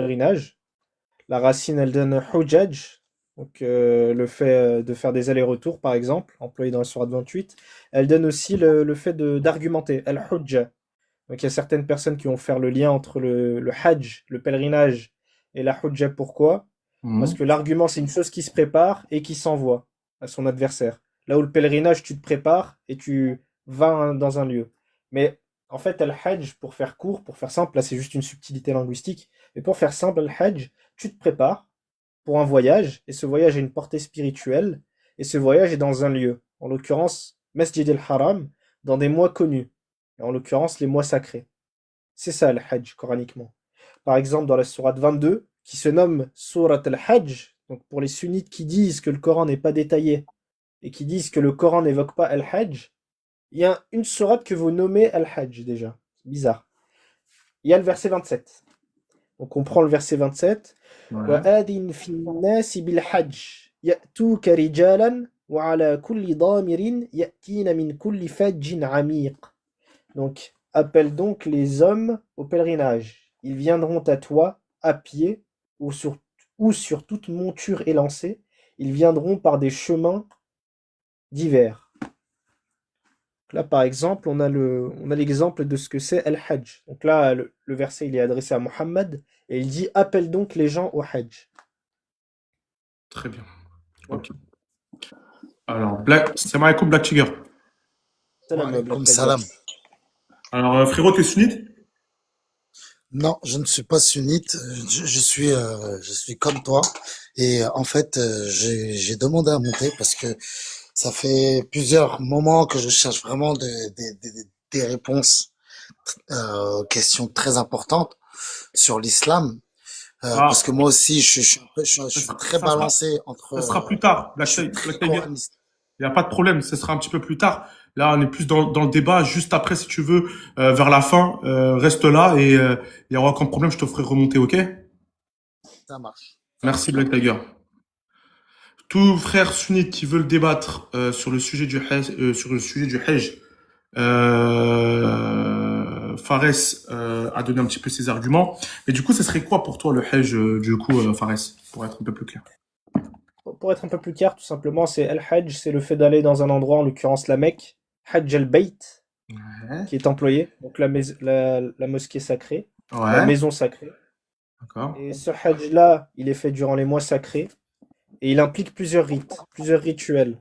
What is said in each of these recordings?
pèlerinage. La racine, elle donne hujaj, donc le fait de faire des allers-retours, par exemple, employé dans la sourate 28. Elle donne aussi le fait d'argumenter, al-hujja. Donc il y a certaines personnes qui vont faire le lien entre le hajj, le pèlerinage, et la hujja. Pourquoi? Parce Mhm. que l'argument, c'est une chose qui se prépare et qui s'envoie à son adversaire. Là où le pèlerinage, tu te prépares et tu vas dans un lieu. Mais en fait, al-hajj, pour faire court, pour faire simple, là c'est juste une subtilité linguistique, mais pour faire simple, al-hajj, tu te prépares pour un voyage, et ce voyage a une portée spirituelle, et ce voyage est dans un lieu, en l'occurrence Masjid al-Haram, dans des mois connus, et en l'occurrence les mois sacrés. C'est ça le Hajj coraniquement. Par exemple, dans la sourate 22, qui se nomme Surat al-Hajj, donc pour les sunnites qui disent que le Coran n'est pas détaillé, et qui disent que le Coran n'évoque pas al-Hajj, il y a une sourate que vous nommez al-Hajj déjà. C'est bizarre. Il y a le verset 27. Donc on prend le verset 27. Ouais. وَآذِنْ فِي النَّاسِ بِالْحَجِّ يَأْتُوكَ رِجَالًا وَعَلَى كُلِّ ضَامِرٍ يَأْتِينَ مِنْ كُلِّ فَجٍّ عَمِيقٍ. Donc, appelle donc les hommes au pèlerinage. Ils viendront à toi à pied ou sur toute monture élancée. Ils viendront par des chemins divers. Là, par exemple, on a l'exemple de ce que c'est Al-Hajj. Donc là, le verset, il est adressé à Mohammed et il dit: appelle donc les gens au Hajj. Très bien. Donc, Ok. Alors, Salam alaikum, Black Tiger. salam Black Walaikum Tiger. salam. Alors, frérot, t'es sunnite? Non, je ne suis pas sunnite. Je suis comme toi. Et en fait, j'ai demandé à monter parce que ça fait plusieurs moments que je cherche vraiment des réponses aux questions très importantes sur l'islam. Parce Ah, que moi aussi, je ça suis sera, très ça sera, balancé entre. ça sera plus tard, Je suis Black très Tiger. coraniste. Il n'y a pas de problème, ce sera un petit peu plus tard. Là, on est plus dans le débat. Juste après, si tu veux, vers la fin, reste là et il n'y aura aucun problème, je te ferai remonter, ok? Ça marche. Ça Merci, marche. Black Tiger. Tout frère sunnite qui veulent débattre sur le sujet du Hajj, Fares a donné un petit peu ses arguments. Mais du coup, ce serait quoi pour toi le Hajj, Fares, pour être un peu plus clair? Pour être un peu plus clair, tout simplement, c'est Al-Hajj, c'est le fait d'aller dans un endroit, en l'occurrence la Mecque, Hajj al-Bayt, Ouais. qui est employé, donc la mosquée sacrée, la Ouais. maison sacrée. D'accord. Et ce Hajj-là, il est fait durant les mois sacrés, et il implique plusieurs rites, plusieurs rituels.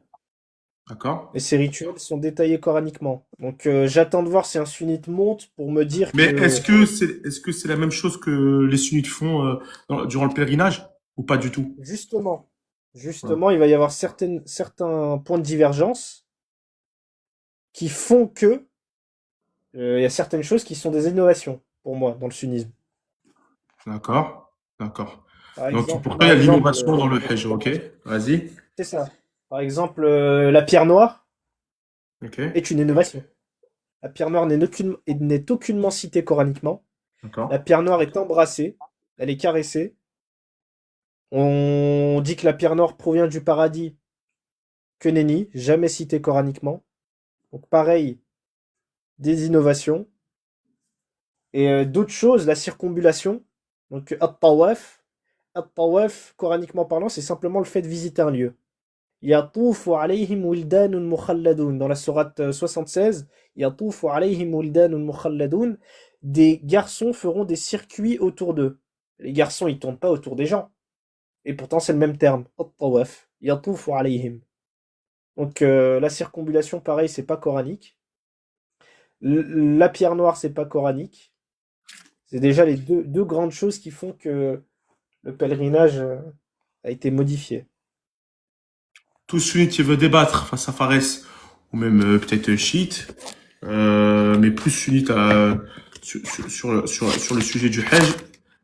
D'accord. Et ces rituels sont détaillés coraniquement. Donc j'attends de voir si un sunnite monte pour me dire Mais que, est-ce que c'est la même chose que les sunnites font durant le pèlerinage ou pas du tout? justement, Ouais. justement, il va y avoir certains points de divergence qui font que il y a certaines choses qui sont des innovations, pour moi, dans le sunnisme. D'accord. D'accord. Par Donc exemple, pour toi, il par y a de exemple, l'innovation dans le Hajj, ok? Vas-y. c'est ça. Par exemple, la pierre noire Ok. est une innovation. La pierre noire n'est aucunement citée coraniquement. La D'accord. pierre noire est embrassée, elle est caressée. On dit que la pierre noire provient du paradis, que nenni, jamais cité coraniquement. Donc pareil, des innovations. Et d'autres choses, la circumambulation, donc at-tawaf. At-tawaf, coraniquement parlant, c'est simplement le fait de visiter un lieu. يطوف عليهم ولدان مخلدون. Dans la sourate 76, يطوف عليهم ولدان مخلدون. Des garçons feront des circuits autour d'eux. Les garçons, ils tournent pas autour des gens. Et pourtant, c'est le même terme. الطواف. يطوف عليهم. Donc, la circumambulation, pareil, c'est pas coranique. La pierre noire, c'est pas coranique. C'est déjà les deux grandes choses qui font que le pèlerinage a été modifié. Tout sunnite qui veut débattre face à Fares ou même peut-être chiite, mais plus sunnite sur le sujet du Hajj.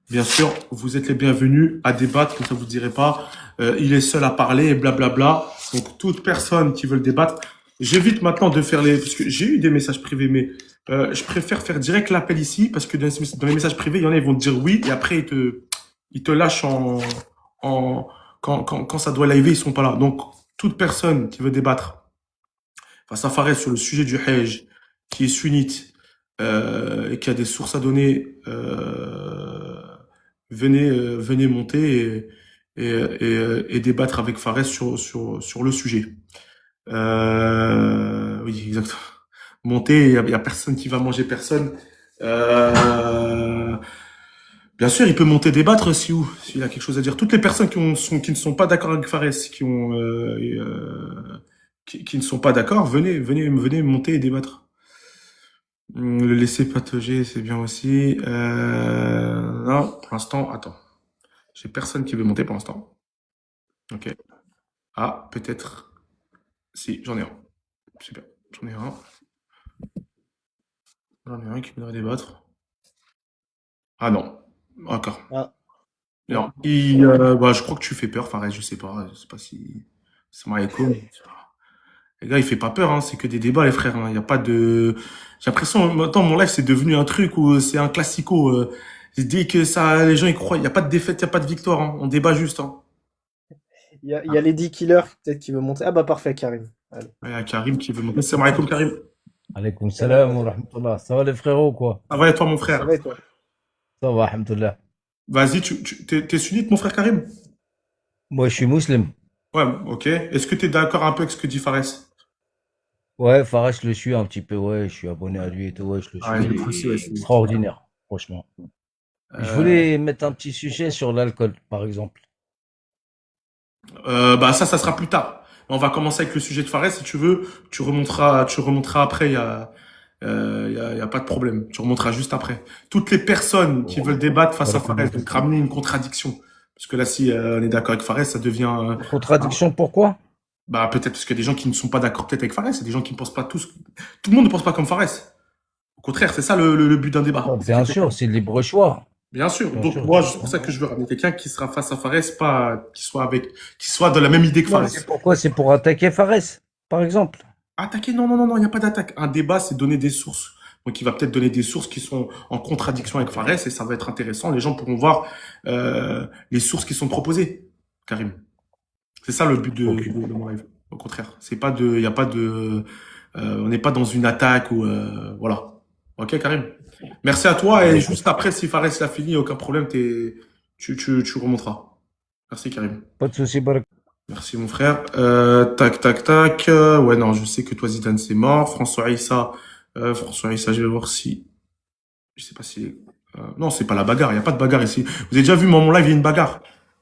Bien sûr, vous êtes les bienvenus à débattre, comme ça vous ne direz pas il est seul à parler et blablabla. Donc toute personne qui veut le débattre, j'évite maintenant de faire les... Parce que j'ai eu des messages privés, mais je préfère faire direct l'appel ici, parce que dans les messages privés, il y en a, ils vont te dire oui, et après ils te lâchent en, quand ça doit live, ils sont pas là. Donc toute personne qui veut débattre face à Fares sur le sujet du Hajj, qui est sunnite et qui a des sources à donner venez monter et débattre avec Fares sur le sujet. Oui, exactement. Monter, y a personne qui va manger personne. Euh, Bien sûr, il peut monter débattre s'il a quelque chose à dire. Toutes les personnes qui ne sont pas d'accord avec Fares, qui ne sont pas d'accord, venez monter et débattre. Le laisser patauger, c'est bien aussi. Non, pour l'instant, attends. J'ai personne qui veut monter pour l'instant. Ok. Ah, peut-être. Si, j'en ai un. Super. J'en ai un. J'en ai un qui voudrait débattre. Ah non. Encore. Ah, Non. Bah, je crois que tu fais peur, Fares, je sais pas. Je sais pas si. C'est Mareko. Les gars, il fait pas peur, hein. C'est que des débats, les frères, hein. Il y a pas de. J'ai l'impression, maintenant, mon live, c'est devenu un truc où c'est un classico. Dès que ça, les gens y croient. Il y a pas de défaite, il y a pas de victoire, hein. On débat juste, hein. il y a Lady Killer peut-être qui veut monter. Ah bah parfait, Karim. Allez. Ouais, il y a Karim qui veut monter. Salam alaikum, Karim. Alaykoum Salam salam wa alaikum. rahmatullah. Ça va les frérots quoi? Ça va et toi, mon Ça frère? va et toi? Ça va, alhamdoulilah. Vas-y, t'es sunnite, mon frère Karim? Moi je suis musulman. Ouais, ok. Est-ce que t'es d'accord un peu avec ce que dit Fares? Ouais, Farah, je le suis un petit peu, ouais, je suis abonné à lui et tout, ouais, je le Ah, suis. il est aussi, Il ouais, est extraordinaire, franchement. Je Euh, voulais mettre un petit sujet sur l'alcool, par exemple. Bah ça sera plus tard. On va commencer avec le sujet de Fares. Si tu veux, tu remonteras après. Y a pas de problème. Tu remonteras juste après. Toutes les personnes qui veulent débattre face à Fares, donc ramener une contradiction. Parce que là, si on est d'accord avec Fares, ça devient, Contradiction, pourquoi? bah peut-être parce qu'il y a des gens qui ne sont pas d'accord peut-être avec Fares. Il y a des gens qui ne pensent pas tous. Tout le monde ne pense pas comme Fares. Au contraire, c'est ça le but d'un débat. Bon, bien sûr, c'est le libre choix. Bien sûr. Bien Donc sûr. moi, c'est pour ça que je veux ramener quelqu'un qui sera face à Fares, pas qui soit dans la même idée que Non, Fares. c'est pourquoi? C'est pour attaquer Fares, par exemple. Attaquer, non, non, non, non, il n'y a pas d'attaque. Un débat, c'est donner des sources. Donc, il va peut-être donner des sources qui sont en contradiction avec Fares et ça va être intéressant. Les gens pourront voir les sources qui sont proposées, Karim. C'est ça le but Ok. de mon live. Au contraire, c'est pas de, il y a pas de, on n'est pas dans une attaque ou voilà. Ok, Karim. Merci à toi et juste après, si Fares l'a fini, aucun problème, tu remonteras. Merci, Karim. Pas de souci, Barak. Merci mon frère. Tac, tac, tac. Ouais, non, je sais que toi, Zidane, c'est mort. François Issa, je vais voir si... Je sais pas si... non, c'est pas la bagarre. Il n'y a pas de bagarre ici. Vous avez déjà vu, moi, mon live, il y a une bagarre.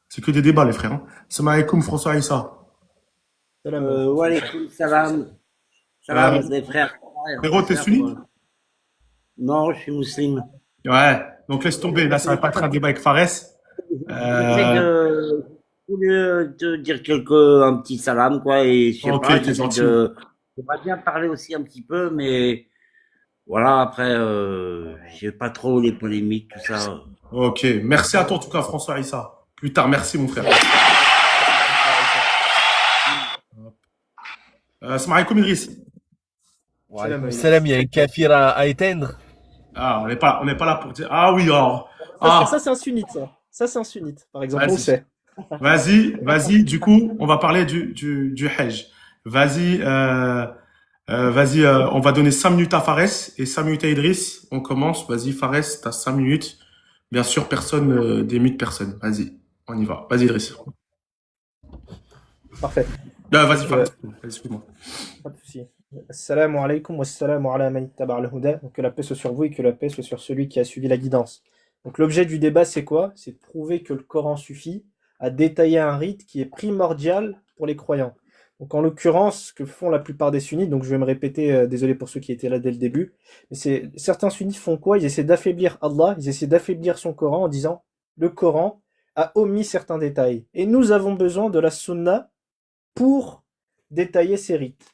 C'est que des débats, les frères. Hein. Salam alaikum, François Issa. Salam. Wa alaykoum salam. Euh, Salam, les frères. frérot, t'es sunnite? Non, je suis musulman. Ouais. Donc, laisse tomber. Là, ça va pas être un débat avec Fares. J'essaie de, au lieu de dire un petit salam, quoi, et je sais Ok, pas, t'es j'essaie gentil. j'aimerais bien parler aussi un petit peu, mais voilà, après, j'ai pas trop les polémiques, tout ça. Ok. Merci à toi, en tout cas, François Issa. Plus tard, merci, mon frère. Salam alaikum, Idriss. Salam alaikum. Salam, il y a un kafir à éteindre. Ah, on n'est pas là pour dire... Ah oui, alors... Ça, c'est un sunnite, ça. Ça, c'est un sunnite, par exemple. On le Vas-y. sait. Vas-y. Du coup, on va parler du Hajj. Vas-y, on va donner 5 minutes à Fares et 5 minutes à Idriss. On commence. Vas-y, Fares, t'as 5 minutes. Bien sûr, personne démute personne. Vas-y, on y va. Vas-y, Idriss. Parfait. Vas-y, Fares. Excuse-moi. Pas de souci. Assalamu alaikum wa assalamu ala man ittaba al-huda. Donc que la paix soit sur vous et que la paix soit sur celui qui a suivi la guidance. Donc l'objet du débat, c'est quoi? C'est de prouver que le Coran suffit à détailler un rite qui est primordial pour les croyants. Donc en l'occurrence, ce que font la plupart des sunnites, donc je vais me répéter, désolé pour ceux qui étaient là dès le début, mais certains sunnites font quoi? Ils essaient d'affaiblir Allah, ils essaient d'affaiblir son Coran en disant le Coran a omis certains détails. Et nous avons besoin de la sunna pour détailler ces rites.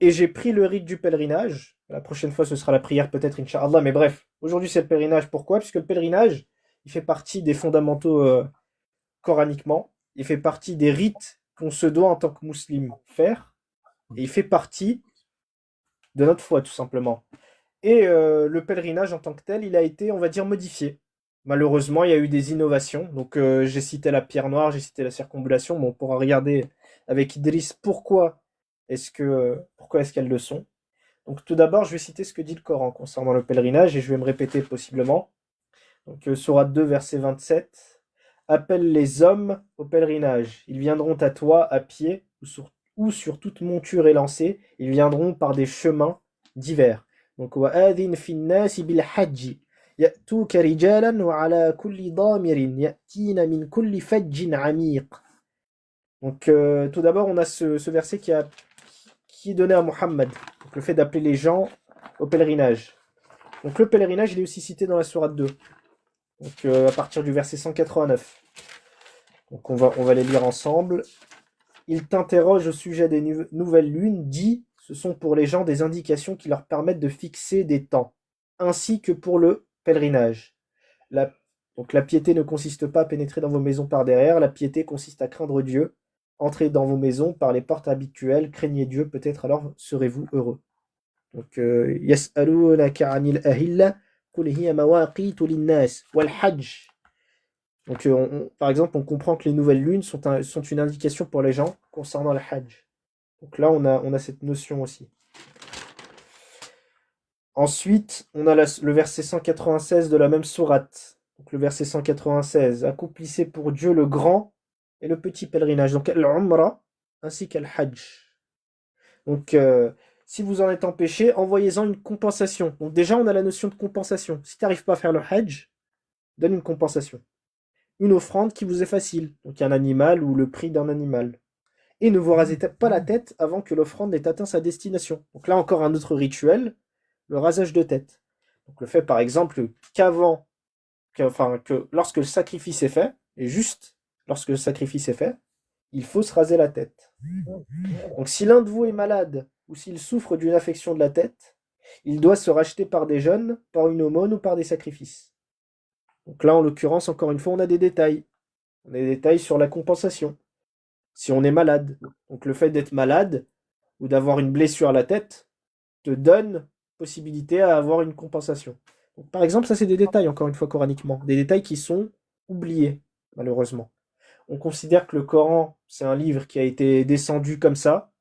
Et j'ai pris le rite du pèlerinage. La prochaine fois, ce sera la prière, peut-être, Inch'Allah. Mais bref, aujourd'hui, c'est le pèlerinage. Pourquoi? Puisque le pèlerinage, il fait partie des fondamentaux coraniquement. Il fait partie des rites qu'on se doit en tant que musulman faire. Et il fait partie de notre foi, tout simplement. Et le pèlerinage en tant que tel, il a été, on va dire, modifié. Malheureusement, il y a eu des innovations. Donc, j'ai cité la pierre noire, j'ai cité la circonambulation. Bon, on pourra regarder avec Idriss pourquoi est-ce qu'elles le sont. Donc tout d'abord, je vais citer ce que dit le Coran concernant le pèlerinage et je vais me répéter possiblement. Donc Sourate 2, verset 27. appelle les hommes au pèlerinage. Ils viendront à toi à pied ou sur toute monture élancée. Ils viendront par des chemins divers. Donc, وَآذِنْ فِي النَّاسِ بِالْحَجِّ يَأْتُوكَ رِجَالًا وَعَلَى كُلِّ ضَامِرٍ يَأْتِينَ مِنْ كُلِّ فَجٍّ عَمِيقٍ. Donc, tout d'abord, on a ce verset qui est donné à Mohammed. Donc, le fait d'appeler les gens au pèlerinage. Donc, le pèlerinage, il est aussi cité dans la sourate 2. Donc, à partir du verset 189. Donc, on va les lire ensemble. Il t'interroge au sujet des nouvelles lunes, dit, ce sont pour les gens des indications qui leur permettent de fixer des temps, ainsi que pour le pèlerinage. Donc la piété ne consiste pas à pénétrer dans vos maisons par derrière, la piété consiste à craindre Dieu. Entrez dans vos maisons par les portes habituelles, craignez Dieu, peut-être alors serez-vous heureux. Donc, yas'alunaka 'anil ahilla, qul hiya mawaqitu lin-nas wal hajj. Donc, par exemple, on comprend que les nouvelles lunes sont une indication pour les gens concernant le hajj. Donc là, on a cette notion aussi. Ensuite, on a le verset 196 de la même sourate. Donc le verset 196. Accomplissez pour Dieu le grand et le petit pèlerinage. Donc l'umra ainsi qu'al hajj. Donc si vous en êtes empêché, envoyez-en une compensation. Donc déjà, on a la notion de compensation. Si tu n'arrives pas à faire le hajj, donne une compensation. Une offrande qui vous est facile. Donc un animal ou le prix d'un animal. Et ne vous rasez pas la tête avant que l'offrande ait atteint sa destination. Donc là encore un autre rituel, le rasage de tête. Donc le fait par exemple que lorsque le sacrifice est fait, et juste lorsque le sacrifice est fait, il faut se raser la tête. Donc si l'un de vous est malade ou s'il souffre d'une affection de la tête, il doit se racheter par des jeûnes, par une aumône ou par des sacrifices. Donc là en l'occurrence, encore une fois, on a des détails. On a des détails sur la compensation. Si on est malade, donc le fait d'être malade ou d'avoir une blessure à la tête te donne possibilité à avoir une compensation. Donc, par exemple, ça c'est des détails, encore une fois, coraniquement. Des détails qui sont oubliés, malheureusement. On considère que le Coran, c'est un livre qui a été descendu comme ça.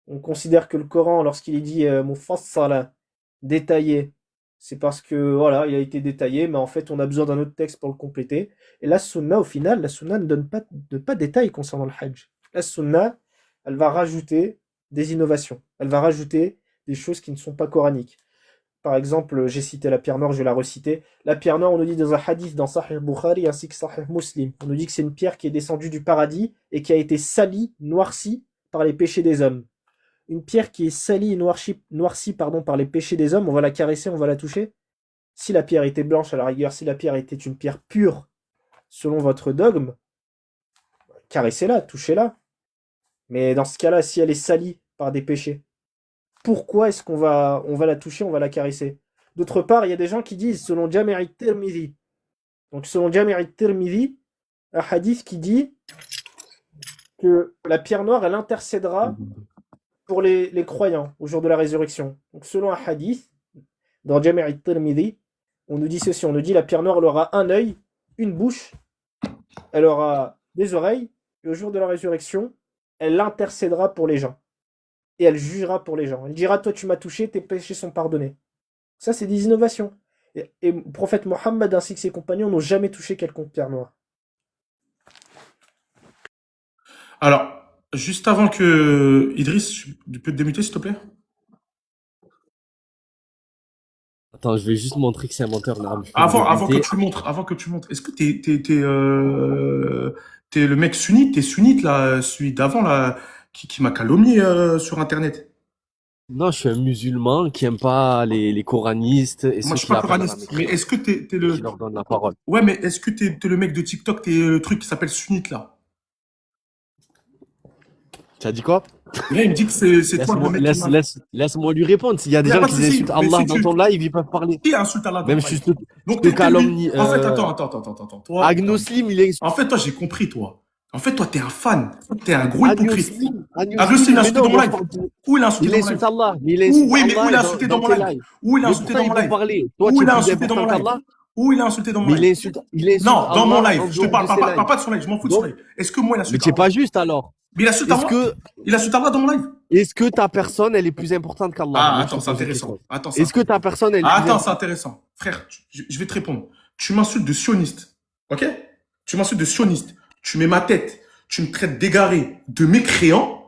On considère que le Coran, lorsqu'il est dit mufassala, détaillé, c'est parce que voilà, il a été détaillé, mais en fait, on a besoin d'un autre texte pour le compléter. Et la sunna, au final, la sunna ne donne pas de détails concernant le hajj. La sunna, elle va rajouter des innovations. Elle va rajouter des choses qui ne sont pas coraniques. Par exemple, j'ai cité la pierre noire, je vais la reciter. La pierre noire, on nous dit dans un hadith dans Sahih Bukhari ainsi que Sahih Muslim. On nous dit que c'est une pierre qui est descendue du paradis et qui a été salie, noircie par les péchés des hommes. Une pierre qui est salie et noircie par les péchés des hommes, on va la caresser, on va la toucher. Si la pierre était blanche, à la rigueur, si la pierre était une pierre pure, selon votre dogme, caressez-la, touchez-la. Mais dans ce cas-là, si elle est salie par des péchés, pourquoi est-ce qu'on va la toucher, on va la caresser? D'autre part, il y a des gens qui disent, selon Jami' al-Tirmidhi, donc selon Jami' al-Tirmidhi, un hadith qui dit que la pierre noire, elle intercédera pour les croyants au jour de la résurrection. Donc selon un hadith, dans Jami' al-Tirmidhi, on nous dit ceci, on nous dit la pierre noire, elle aura un œil, une bouche, elle aura des oreilles, et au jour de la résurrection, elle intercédera pour les gens. Et elle jugera pour les gens. Elle dira, toi tu m'as touché, tes péchés sont pardonnés. Ça, c'est des innovations. Et le prophète Mohammed ainsi que ses compagnons n'ont jamais touché quelconque pierre noire. Alors, juste avant que Idriss, tu peux te démuter, s'il te plaît? Attends, je vais juste montrer que c'est un menteur. Non, Avant que tu montres, est-ce que t'es le mec sunnite, t'es sunnite, là, celui d'avant, là, qui m'a calomnié, sur Internet? Non, je suis un musulman qui aime pas les coranistes et Moi, ceux je suis qui pas appellent à la coraniste. Mais mécréance, est-ce que t'es le, qui leur donnent la parole. ouais, mais est-ce que t'es le mec de TikTok, t'es le truc qui s'appelle sunnite, là? Tu as dit quoi? Là, il me dit que c'est toi le mec qui m'a... Laisse-moi lui répondre. S'il y a des Y a gens pas de qui souci, insultent mais Allah si dans tu... ton live, ils peuvent parler. Qui insulte Allah dans Même le si live? je Donc, te t'es lui. calomnie. En fait, attends. Toi, Agnoslim, il est. en fait, toi, j'ai compris, toi. En fait, toi, t'es un fan. T'es un gros hypocrite. Agnoslim, Agnoslim, il a mais insulté non, dans mon moi, live. je parle de- Où il a insulté il dans mon insulte live? Allah, mais il Où, insulte oui, mais où il a Allah insulté dans dans mon tes live? lives. Où il a Mais insulté pourquoi dans mon il veut live? parler? Toi, Où tu il es a plus insulté dans important mon live? qu'Allah, Où il a insulté dans mon mais live? il insulte Non, dans mon Allah live. en Je te dehors parle, de ses parle lives. pas de son live. Je m'en fous de son Donc, live. Est-ce que moi, il mais insulte tu n'es Allah? pas juste alors. Mais il insulte Est-ce Allah? que, Il insulte Allah dans mon live? est-ce que ta personne, elle est plus importante qu'Allah? Ah, Moi, je attends, te c'est pose une intéressant. question. Attends, c'est Est-ce que ta intéressant. personne, elle est plus Attends, c'est importante? intéressant. Frère, je vais te répondre. Tu m'insultes de sioniste. Ok? tu m'insultes de sioniste, tu mets ma tête, tu me traites d'égaré, de mécréant,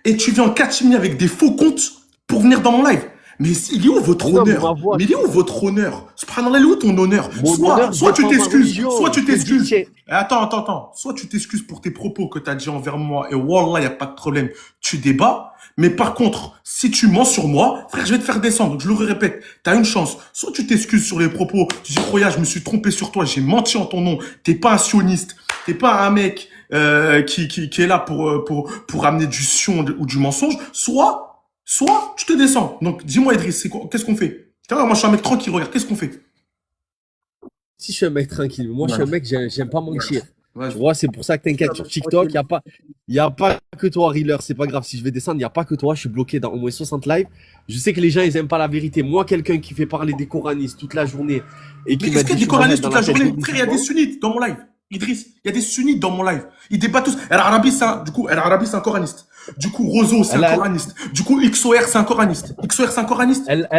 et tu viens en catimini avec des faux comptes pour venir dans mon live. Mais il est où votre Mais non, mais ma honneur? voix, Mais il est où votre honneur? Subhanallah, il est où ton honneur? mon honneur Soit tu dépend de ma t'excuses, religion. soit tu Je te dis, t'excuses. tiens, Attends. Soit tu t'excuses pour tes propos que tu as dit envers moi, et wallah, il n'y a pas de problème, tu débats. Mais par contre, si tu mens sur moi, frère, je vais te faire descendre. Donc je le répète, tu as une chance. Soit tu t'excuses sur les propos, tu dis, Roya, je me suis trompé sur toi, j'ai menti en ton nom, t'es pas un sioniste, t'es pas un mec qui est là pour amener du sion ou du mensonge. Soit tu te descends. Donc dis-moi, Idriss, c'est quoi, qu'est-ce qu'on fait? Moi, je suis un mec tranquille, regarde, qu'est-ce qu'on fait? si je suis un mec tranquille, moi je suis un mec, j'aime pas mentir. Ouais, Tu vois, c'est pour ça que t'inquiète, sur TikTok, y a pas que toi, Reeler, c'est pas grave. Si je vais descendre, y a pas que toi, je suis bloqué dans au moins 60 lives. Je sais que les gens, ils aiment pas la vérité. Moi, quelqu'un qui fait parler des coranistes toute la journée et qui Mais m'a est-ce qu'il y a dit, des tu vas mettre coranistes dans toute la la tête journée? des Frère, il y a des musulmans. sunnites dans mon live. Idriss, il y a des sunnites dans mon live. Ils débattent tous. El Arabi, El Arabi, c'est un coraniste. Du coup, Rozo, c'est un Elle, coraniste. Du coup, XOR, c'est un coraniste. XOR, c'est un coraniste. elle-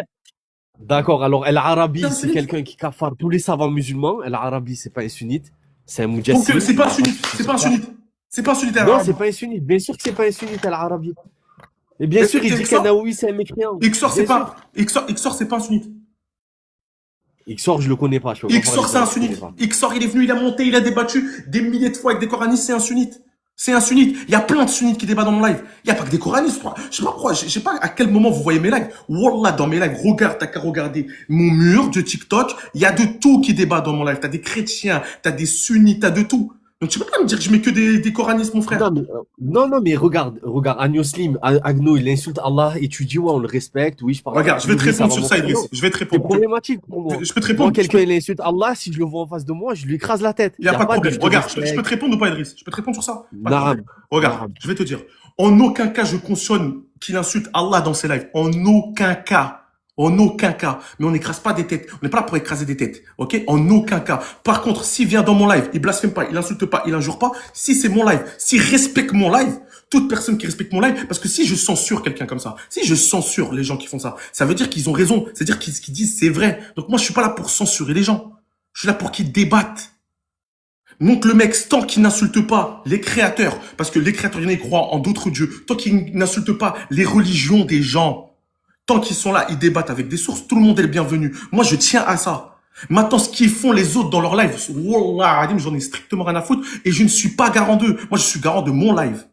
D'accord, alors El Arabi, C'est un c'est sunnite. quelqu'un qui kafare tous les savants musulmans. El Arabi, c'est pas un sunnite, c'est un Donc, mujassime. c'est pas un sunnite. C'est pas un sunnite. C'est pas un sunnite, El Non, Arabi. c'est pas un sunnite. Bien sûr que c'est pas un sunnite, El Arabi. Et bien Mais sûr, il dit XOR, qu'Anaoui, c'est un mécréant. XOR, c'est Bien pas, XOR, c'est pas un sunnite. sûr. XOR, je le connais pas. Je peux pas XOR, c'est parler un de ça, je sunnite. connais pas. XOR, il est venu, il a monté, il a débattu des milliers de fois avec des coranistes, c'est un sunnite. C'est un sunnite. Il y a plein de sunnites qui débattent dans mon live. Il n'y a pas que des coranistes. Je sais pas pourquoi. Je sais pas à quel moment vous voyez mes lives. Wallah, dans mes lives, regarde, t'as qu'à regarder mon mur de TikTok. Il y a de tout qui débat dans mon live. T'as des chrétiens, t'as des sunnites, t'as de tout. Donc tu peux pas me dire que je mets que des coranistes, mon frère. Non, mais regarde, Agno Slim, Agno, il insulte Allah et tu dis, ouais, on le respecte, oui, je parle. Regarde, je vais te Oui, ça répondre va sur ça, montrer. Idriss. Je vais te C'est répondre. problématique pour moi. Je peux te Moi, répondre. quelqu'un, il insulte Allah, si je le vois en face de moi, je lui écrase la tête. Il n'y a pas de problème. je te Regarde, je peux respecte. te répondre ou pas, Idriss? Je peux te répondre sur ça? Pas de Naam. problème. Regarde, Naam. je vais te dire. En aucun cas, je cautionne qu'il insulte Allah dans ses lives. En aucun cas. En aucun cas. Mais on n'écrase pas des têtes. On n'est pas là pour écraser des têtes. Ok? En aucun cas. Par contre, s'il vient dans mon live, il blasphème pas, il insulte pas, il injure pas, si c'est mon live, s'il respecte mon live, toute personne qui respecte mon live, parce que si je censure quelqu'un comme ça, si je censure les gens qui font ça, ça veut dire qu'ils ont raison. C'est-à-dire qu'ils ce qu'ils disent, c'est vrai. Donc moi, je suis pas là pour censurer les gens. Je suis là pour qu'ils débattent. Donc le mec, tant qu'il n'insulte pas les créateurs, parce que les créateurs, il y en a qui croient en d'autres dieux, tant qu'il n'insulte pas les religions des gens, tant qu'ils sont là, ils débattent avec des sources, tout le monde est le bienvenu. Moi, je tiens à ça. Maintenant, ce qu'ils font les autres dans leur live, wallah, j'en ai strictement rien à foutre et je ne suis pas garant d'eux. Moi, je suis garant de mon live.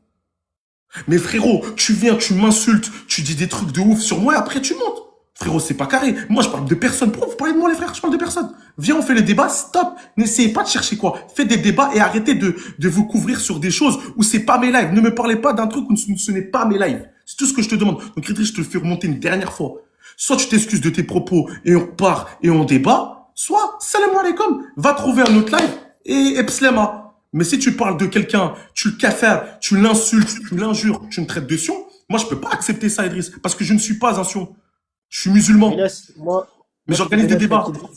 Mais frérot, tu viens, tu m'insultes, tu dis des trucs de ouf sur moi et après tu montes. Frérot, c'est pas carré. Moi, je parle de personne. Pourquoi vous parlez de moi, les frères? Je parle de personne. Viens, on fait les débats. Stop. N'essayez pas de chercher quoi. Faites des débats et arrêtez de vous couvrir sur des choses où c'est pas mes lives. Ne me parlez pas d'un truc où ce n'est pas mes lives. C'est tout ce que je te demande. Donc, Idriss, je te le fais remonter une dernière fois. Soit tu t'excuses de tes propos et on repart et on débat. Soit, salam alaikum, va trouver un autre live et pslema. Mais si tu parles de quelqu'un, tu le cafares, tu l'insultes, tu l'injures, tu me traites de sion, moi, je peux pas accepter ça, Idriss, parce que je ne suis pas un sion. Je suis musulman. Mais là, Mais je j'organise peux des débattre débats. avec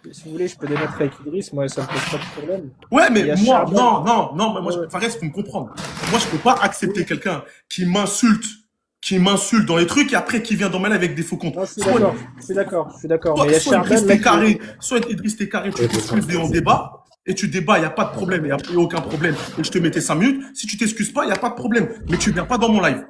Idriss. Si vous voulez, je peux débattre avec Idriss, moi, ça me pose pas de problème. Ouais, Il mais y a moi, Charbon. non, mais moi, Ouais. Fares, faut me comprendre. Moi, je peux pas accepter quelqu'un qui m'insulte dans les trucs et après qui vient dans ma live avec des faux comptes. Non, je suis Soit, d'accord, je suis d'accord, je suis d'accord. Mais il y a soit Idriss Charbon, là, t'es carré, soit Idriss t'es carré, tu t'excuses et on débat. Et tu débats, il n'y a pas de problème, il n'y a aucun problème. Et je te mettais 5 minutes. Si tu t'excuses pas, il n'y a pas de problème. Mais tu viens pas dans mon live.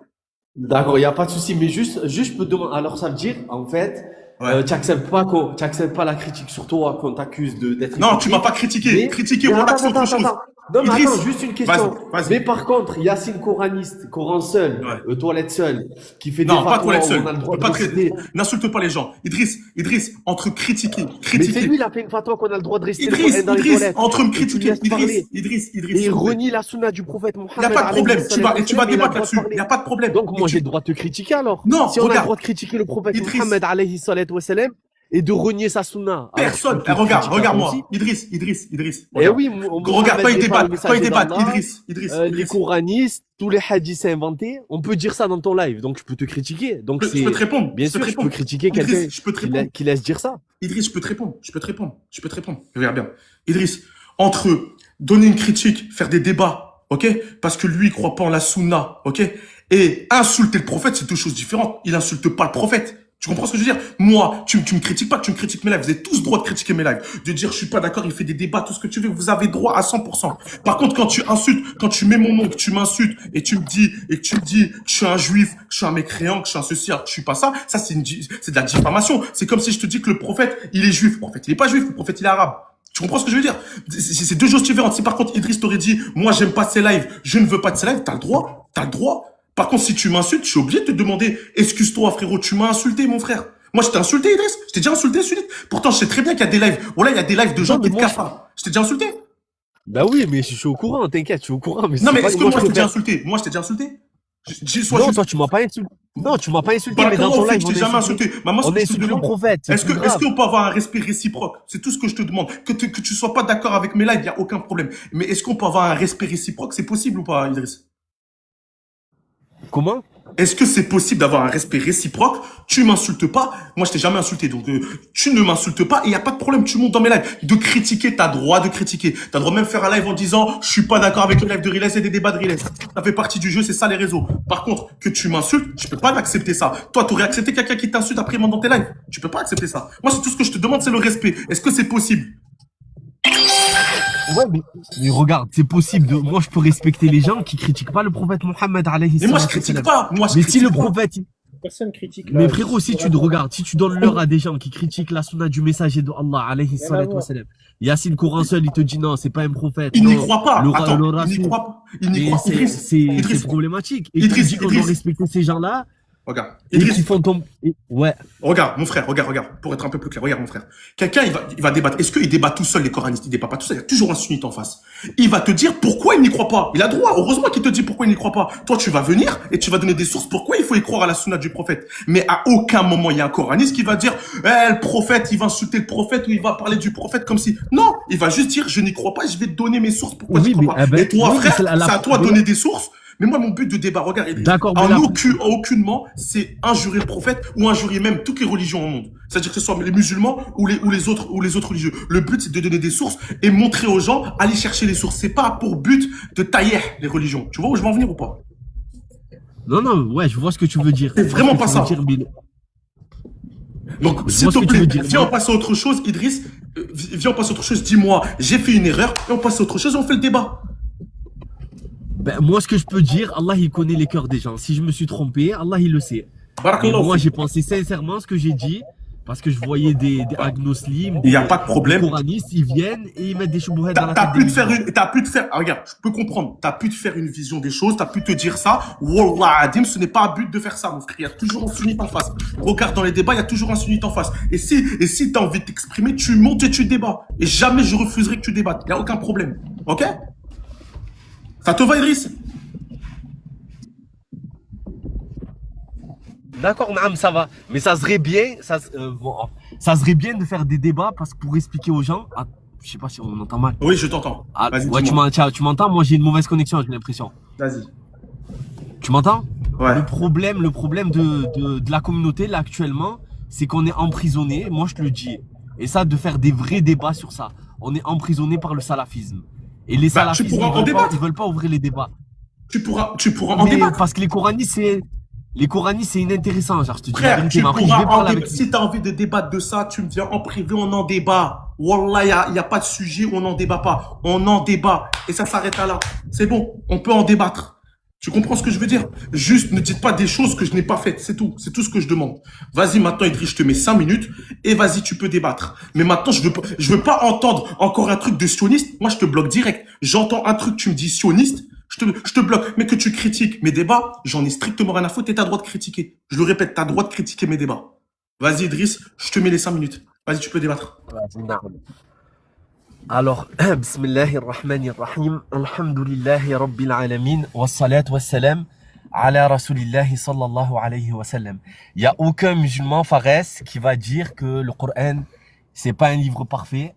D'accord, il n'y a pas de souci, mais juste, je peux te demander, alors ça veut dire, en fait, Ouais. tu acceptes pas la critique sur toi qu'on t'accuse d'être Non, tu hypocrite. m'as pas critiqué. Mais- Critiquer, mais voilà, c'est autre chose. Non, mais Idriss, attends, juste une question. vas-y. Mais par contre, Yacine Coraniste, Coran seul, Ouais. toilette seule, qui fait Non, des pas fatwas toilette où seule. on a le Tu droit peux de pas réciter. N'insulte pas les gens. Idriss, entre critiquer, Mais c'est lui, il a fait une fatwa qu'on a le droit de rester dans les toilettes. entre me Et tu critiquer, laisses parler. Idriss, Et il s'il vous plaît. renie la sunna du prophète Il n'y Mohammed. a pas de problème. alayhi Tu vas salam, débattre il a le droit de là-dessus. parler. Il n'y a pas de problème. Donc, Et moi, tu- j'ai le droit de te critiquer alors. Non, Si on a le regarde. droit de critiquer le prophète Idriss. Mohammed alayhi salatu wa salam et de renier sa sunna. alors Personne. tu peux te Regarde, critiquer regarde-moi. aussi. Idriss. Eh Regarde. oui, Regarde, quand ils débattent, d'Allah, Idriss. les coranistes, tous les hadiths inventés, on peut dire ça dans ton live, donc je peux te critiquer. Donc Je peux te répondre. bien Je peux sûr, te je peux répondre. critiquer Idriss, quelqu'un je peux te répondre. qui laisse dire ça. Idriss, je peux te répondre. Regarde bien. Idriss, entre donner une critique, faire des débats, ok? Parce que lui, il croit pas en la sunna, ok? Et insulter le prophète, c'est deux choses différentes. Il insulte pas le prophète. Tu comprends ce que je veux dire? Moi, tu me critiques pas, tu me critiques mes lives. Vous avez tous droit de critiquer mes lives. De dire, je suis pas d'accord, il fait des débats, tout ce que tu veux. Vous avez droit à 100%. Par contre, quand tu insultes, quand tu mets mon nom, que tu m'insultes, et tu me dis que je suis un juif, que je suis un mécréant, que je suis un ceci, alors que je suis pas ça, c'est de la diffamation. C'est comme si je te dis que le prophète, il est juif. Le prophète, il est pas juif, le prophète, il est arabe. Tu comprends ce que je veux dire? C'est deux choses différentes. Si par contre, Idriss t'aurait dit, moi, j'aime pas ces lives, je ne veux pas de ces lives, t'as le droit. T'as le droit. Par contre, si tu m'insultes, je suis obligé de te demander, excuse-toi, frérot, tu m'as insulté, mon frère. Moi, je t'ai insulté, Idriss. Je t'ai déjà insulté, Sunit. Pourtant, je sais très bien qu'il y a des lives. Voilà, il y a des lives de gens Non, qui mais te moi, cafardent. Je t'ai déjà insulté. bah oui, mais je suis au courant, t'inquiète, je suis au courant. Mais Non, c'est mais pas est-ce que moi, moi, je t'ai déjà préfère. insulté? Moi, je t'ai déjà insulté? Soit Non, je... toi, tu m'as pas insulté. Non, tu m'as pas insulté, Voilà, mais dans comment ton on fait live, que je t'ai jamais insulté? Bah, moi, ce on que je te insulte le demande, prophète. C'est est-ce plus grave. qu'on peut avoir un respect réciproque? C'est tout ce que je te demande. Que tu sois pas d'accord avec mes lives, il y a aucun problème. Mais est-ce qu'on peut avoir un respect réciproque? C'est possible ou pas, Idriss? Comment? Est-ce que c'est possible d'avoir un respect réciproque? Tu m'insultes pas. Moi, je t'ai jamais insulté. Donc, tu ne m'insultes pas et il n'y a pas de problème. Tu montes dans mes lives. De critiquer, t'as droit de critiquer. T'as droit de même faire un live en disant, je suis pas d'accord avec le live de Riles et des débats de Riles. Ça fait partie du jeu, c'est ça les réseaux. Par contre, que tu m'insultes, je peux pas accepter ça. Toi, t'aurais accepté quelqu'un qui t'insulte après dans tes lives. Tu peux pas accepter ça. Moi, c'est tout ce que je te demande, c'est le respect. Est-ce que c'est possible? Ouais, mais regarde, c'est possible de, moi, je peux respecter les gens qui critiquent pas le prophète Mohammed alayhi Mais moi, je salatu critique wassalam. pas. Moi, je Mais si critique le pas. prophète, Personne critique. mais là, frérot, si c'est tu te regardes, si tu donnes l'heure à des gens qui critiquent la sunna du messager de Allah alayhi Rien à salatu voir. wassalam, Yassine Coran seul, il te dit non, c'est pas un prophète. Il n'y non, croit pas. le Attends, il n'y rasul. croit pas. Il n'y Et croit pas. c'est Idriss, problématique. Et Idriss, tu dis qu'on doit Idriss. respecter ces gens-là regarde. et Idriss, qui font tomber. Ouais. regarde, mon frère, regarde, pour être un peu plus clair, regarde, mon frère. Quelqu'un, il va débattre. Est-ce qu'il débat tout seul, les coranistes? Il débat pas tout seul. Il y a toujours un sunnite en face. Il va te dire pourquoi il n'y croit pas. Il a droit. Heureusement qu'il te dit pourquoi il n'y croit pas. Toi, tu vas venir et tu vas donner des sources pourquoi il faut y croire à la sunna du prophète. Mais à aucun moment, il y a un coraniste qui va dire, le prophète, il va insulter le prophète ou il va parler du prophète comme si, non, il va juste dire, je n'y crois pas, je vais te donner mes sources pourquoi je Oui, n'y mais, crois pas. eh ben, Et toi, oui, mais frère, c'est à toi de mais- donner des sources. Mais moi, mon but de débat, regarde, Idriss, D'accord, mais aucunement, c'est injurer le prophète ou injurer même toutes les religions au monde. C'est-à-dire que ce soit les musulmans ou les autres religieux. Le but, c'est de donner des sources et montrer aux gens, aller chercher les sources. C'est pas pour but de tailler les religions. Tu vois où je veux en venir ou pas? non, ouais, je vois ce que tu veux dire. C'est vraiment Je vois pas ce que ça. tu veux dire, Donc, Je s'il vois ce te que tu plaît, veux dire. viens, on passe à autre chose, Idriss. Viens, on passe à autre chose. Dis-moi, j'ai fait une erreur et on passe à autre chose et on fait le débat. Ben, moi, ce que je peux dire, Allah, il connaît les cœurs des gens. Si je me suis trompé, Allah, il le sait. Et Barakallahu moi, fik. j'ai pensé sincèrement ce que j'ai dit, parce que je voyais des agnoslims, Il n'y a pas de des problème. coranistes, ils viennent et ils mettent des choubouhettes dans la T'as tête pu des te faire musulmans. regarde, je peux comprendre. T'as pu te faire une vision des choses, t'as pu te dire ça. Wallah Adim, ce n'est pas un but de faire ça, mon frère. Il y a toujours un sunnite en face. Regarde dans les débats, il y a toujours un sunnite en face. Et si t'as envie de t'exprimer, tu montes et tu débats. Et jamais je refuserai que tu débattes. Il n'y a aucun problème. Ok? Ça te va, Idriss? D'accord, Naam, ça va. Mais ça serait bien, ça serait bien de faire des débats parce que pour expliquer aux gens, je sais pas si on entend mal. Oui, je t'entends. Ah, Vas-y, ouais, dis-moi. tu m'entends? Moi, j'ai une mauvaise connexion, j'ai l'impression. Vas-y. Tu m'entends? Ouais. Le problème de la communauté, là, actuellement, c'est qu'on est emprisonné, moi je te le dis. Et ça, de faire des vrais débats sur ça. On est emprisonné par le salafisme. Et les Bah, tu salafistes, pourras en débattre. ils veulent pas ouvrir les débats. Tu pourras en Mais débattre. parce que les coranistes, c'est inintéressant. Genre, je te dis la Frère, vérité, tu mais après, je pourras vais en parler débattre. avec Si t'as envie de débattre de ça, tu me viens en privé, on en débat. Wallah, y a pas de sujet où on n'en débat pas. On en débat. Et ça s'arrête à là. C'est bon. On peut en débattre. Tu comprends ce que je veux dire? Juste, ne dites pas des choses que je n'ai pas faites. C'est tout. C'est tout ce que je demande. Vas-y, maintenant, Idriss, je te mets 5 minutes et vas-y, tu peux débattre. Mais maintenant, je veux pas entendre encore un truc de sioniste. Moi, je te bloque direct. J'entends un truc, tu me dis sioniste. Je te bloque. Mais que tu critiques mes débats, j'en ai strictement rien à foutre et t'as le droit de critiquer. Je le répète, t'as le droit de critiquer mes débats. Vas-y, Idriss, je te mets les 5 minutes. Vas-y, tu peux débattre. Alors, Bismillahirrahmanirrahim, Alhamdulillahi Rabbil Alamin, wassalat wassalam ala Rasulillahi sallallahu alayhi wa sallam. Il n'y a aucun musulman, Fares, qui va dire que le Coran, c'est pas un livre parfait,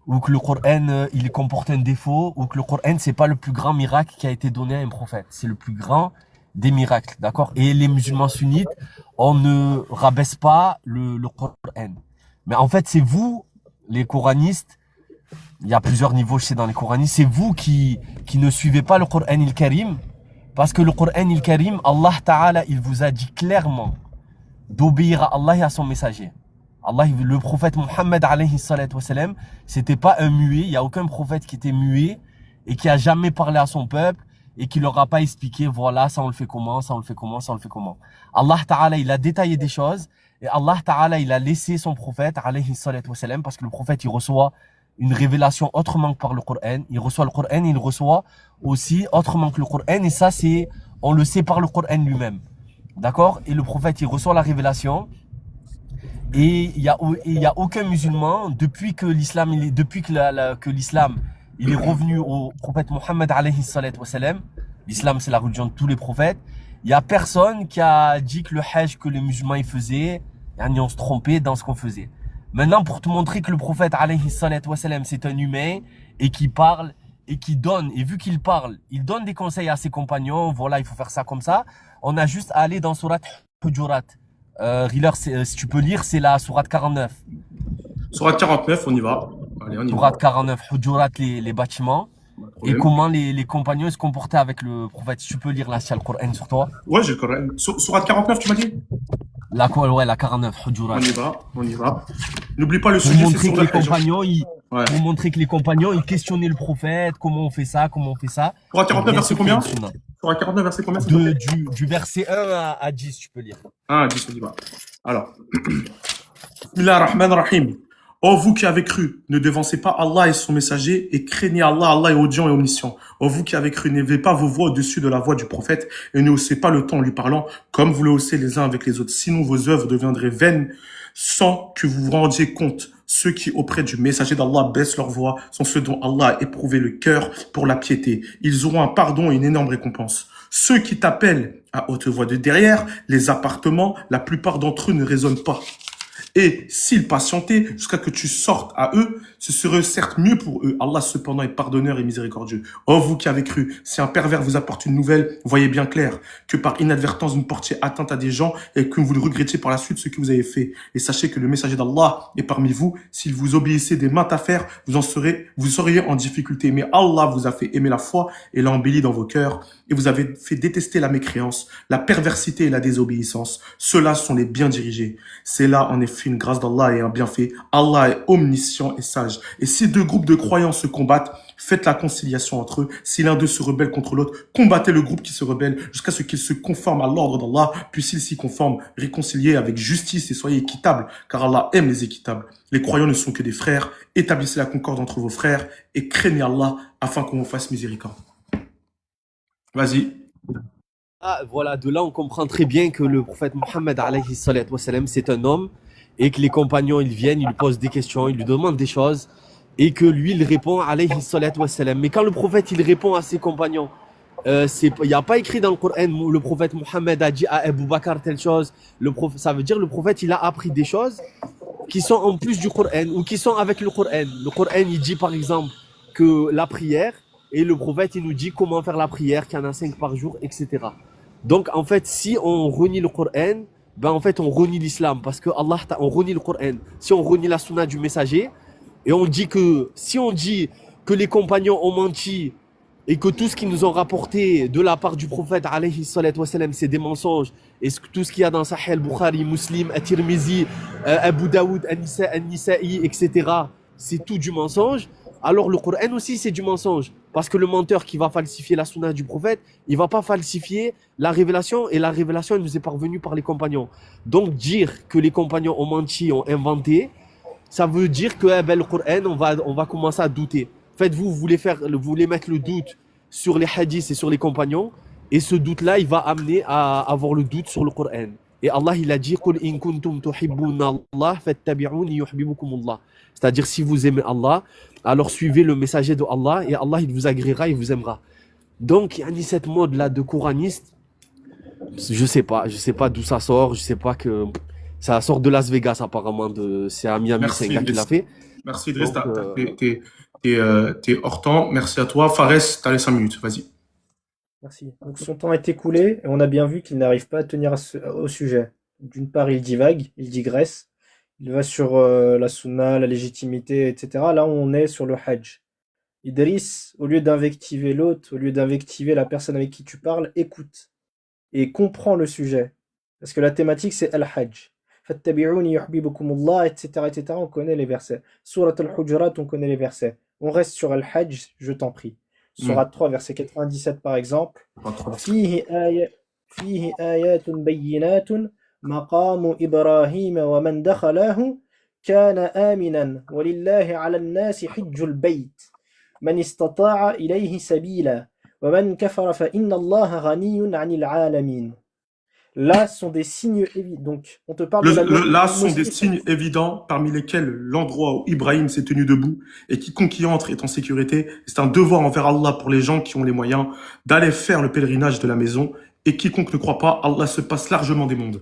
ou que le Coran, il comporte un défaut, ou que le Coran, c'est pas le plus grand miracle qui a été donné à un prophète. C'est le plus grand des miracles, d'accord? Et les musulmans sunnites, on ne rabaisse pas le Coran. Mais en fait, c'est vous, les coranistes. Il y a plusieurs niveaux, je sais, dans les coranistes. C'est vous qui ne suivez pas le Coran il-Karim. Parce que le Coran il-Karim, Allah Ta'ala, il vous a dit clairement d'obéir à Allah et à son messager. Allah, le prophète Mohammed alayhi salatu wassalam, c'était pas un muet, il y a aucun prophète qui était muet et qui a jamais parlé à son peuple et qui leur a pas expliqué, voilà, ça on le fait comment, ça on le fait comment, ça on le fait comment. Allah Ta'ala, il a détaillé des choses et Allah Ta'ala, il a laissé son prophète alayhi salatu wassalam parce que le prophète, il reçoit une révélation autrement que par le Coran. Il reçoit le Coran, il reçoit aussi autrement que le Coran et ça c'est, on le sait par le Coran lui-même. D'accord? Et le prophète, il reçoit la révélation. Et il y a aucun musulman, depuis que l'islam, depuis que que l'islam, il est revenu au prophète Mohammed alayhi salatu wassalam. L'islam, c'est la religion de tous les prophètes. Il y a personne qui a dit que le hajj que les musulmans y faisaient, yani on se trompait dans ce qu'on faisait. Maintenant, pour te montrer que le prophète alayhi salatu wassalam, c'est un humain et qui parle et qui donne, et vu qu'il parle, il donne des conseils à ses compagnons, voilà, il faut faire ça comme ça. On a juste à aller dans Surat Hujurat. Riller, si tu peux lire, c'est la Sourate 49. Sourate 49, on y va. Allez, on y va. Sourate 49, Hujurat, les bâtiments. Pas de Et problème. comment les compagnons se comportaient avec le prophète. Si tu peux lire là, c'est le Coran sur toi. Ouais, j'ai le Coran. Sourate 49, tu m'as dit? Ouais, la 49, Hujurat. On y va, on y va. N'oublie pas le Pour sujet, c'est montrer sur que le les hajj. compagnons, Ouais. pour montrer que les compagnons, ils questionnaient le prophète, comment on fait ça, comment on fait ça. Sourate Et 49, bien verset sûr, combien? c'est une sunna. Sourate 49, verset combien, s'il te plaît? Du verset 1 à 10, tu peux lire. 1 10, on y va. Alors. Bismillah ar-Rahman ar-Rahim. Ô vous qui avez cru, ne devancez pas Allah et son messager et craignez Allah, Allah est audient et omniscient. Ô vous qui avez cru, n'élevez pas vos voix au-dessus de la voix du prophète et ne haussez pas le ton en lui parlant comme vous le haussez les uns avec les autres. Sinon vos œuvres deviendraient vaines sans que vous vous rendiez compte. Ceux qui auprès du messager d'Allah baissent leur voix sont ceux dont Allah a éprouvé le cœur pour la piété. Ils auront un pardon et une énorme récompense. Ceux qui t'appellent à haute voix de derrière, les appartements, la plupart d'entre eux ne raisonnent pas. Et s'ils patientaient jusqu'à que tu sortes à eux, ce serait certes mieux pour eux. Allah cependant est pardonneur et miséricordieux. Oh vous qui avez cru, si un pervers vous apporte une nouvelle, voyez bien clair que par inadvertance vous ne portiez atteinte à des gens et que vous le regrettiez par la suite ce que vous avez fait. Et sachez que le messager d'Allah est parmi vous. S'il vous obéissait des maintes affaires, vous seriez en difficulté. Mais Allah vous a fait aimer la foi et l'a embellie dans vos cœurs. Et vous avez fait détester la mécréance, la perversité et la désobéissance. Ceux-là sont les bien dirigés. C'est là en effet une grâce d'Allah et un bienfait. Allah est omniscient et sage. Et si deux groupes de croyants se combattent, faites la conciliation entre eux. Si l'un d'eux se rebelle contre l'autre, combattez le groupe qui se rebelle jusqu'à ce qu'il se conforme à l'ordre d'Allah. Puis s'il s'y conforme, réconciliez avec justice et soyez équitables, car Allah aime les équitables. Les croyants ne sont que des frères. Établissez la concorde entre vos frères et craignez Allah afin qu'on vous fasse miséricorde. Vas-y. Ah, voilà, de là, on comprend très bien que le prophète Mohammed alayhi salatu wassalam, c'est un homme et que les compagnons, ils viennent, ils lui posent des questions, ils lui demandent des choses et que lui, il répond alayhi salatu wassalam. Mais quand le prophète, il répond à ses compagnons, il n'y a pas écrit dans le Coran, le prophète Mohammed a dit à Abu Bakr telle chose. Ça veut dire le prophète, il a appris des choses qui sont en plus du Coran ou qui sont avec le Coran. Le Coran, il dit par exemple que la prière, et le prophète, il nous dit comment faire la prière, qu'il y en a 5 par jour, etc. Donc, en fait, si on renie le Coran, ben en fait, on renie l'islam parce que on renie le Coran. Si on renie la sunna du messager, et on dit que, si on dit que les compagnons ont menti et que tout ce qu'ils nous ont rapporté de la part du prophète, alayhi salatu wassalam, c'est des mensonges, et tout ce qu'il y a dans Sahih al-Bukhari, Muslim, At-Tirmizi, Abu Daoud, An-Nisa'i, etc., c'est tout du mensonge, alors le Coran aussi c'est du mensonge. Parce que le menteur qui va falsifier la sunna du prophète, il va pas falsifier la révélation, et la révélation elle nous est parvenue par les compagnons. Donc dire que les compagnons ont menti, ont inventé, ça veut dire que le Coran, on va commencer à douter. En fait, vous voulez mettre le doute sur les hadiths et sur les compagnons, et ce doute-là, il va amener à avoir le doute sur le Coran. Et Allah, il a dit قُلْ إِن كُنْتُمْ تُحِبُّونَ اللَّهَ فَاتَّبِعُونِ يُحْبِبُكُمُ اللَّهُ. C'est-à-dire, si vous aimez Allah, alors suivez le messager de Allah, et Allah, il vous agréera, il vous aimera. Donc, il y a cette mode-là de coraniste, je sais pas d'où ça sort, je sais pas que ça sort de Las Vegas apparemment, c'est à Miami, c'est un gars qui l'a fait. Merci Idriss, Donc, t'es hors temps. Merci à toi. Fares, t'as les 5 minutes, vas-y. Merci. Donc son temps est écoulé et on a bien vu qu'il n'arrive pas à tenir au sujet. D'une part, il divague, il digresse, il va sur la sunna, la légitimité, etc. Là, on est sur le hajj. Idriss, au lieu d'invectiver l'autre, au lieu d'invectiver la personne avec qui tu parles, écoute et comprends le sujet. Parce que la thématique, c'est Al-Hajj. Fattabi'uni yuhibbukumullah, etc., etc. On connaît les versets. Surat Al-Hujurat, on connaît les versets. On reste sur Al-Hajj, je t'en prie. Surat 3, verset 97, par exemple. فيه آية فيه آيات بينات مقام إبراهيم ومن دخله كان آمنا ولله على الناس حج البيت من استطاع إليه سبيلا ومن كفر فإن الله غني عن العالمين. Là sont des signes évidents. Donc, on te parle de la Là sont des mosquée. signes évidents parmi lesquels l'endroit où Ibrahim s'est tenu debout et quiconque y entre est en sécurité. C'est un devoir envers Allah pour les gens qui ont les moyens d'aller faire le pèlerinage de la maison et quiconque ne croit pas, Allah se passe largement des mondes.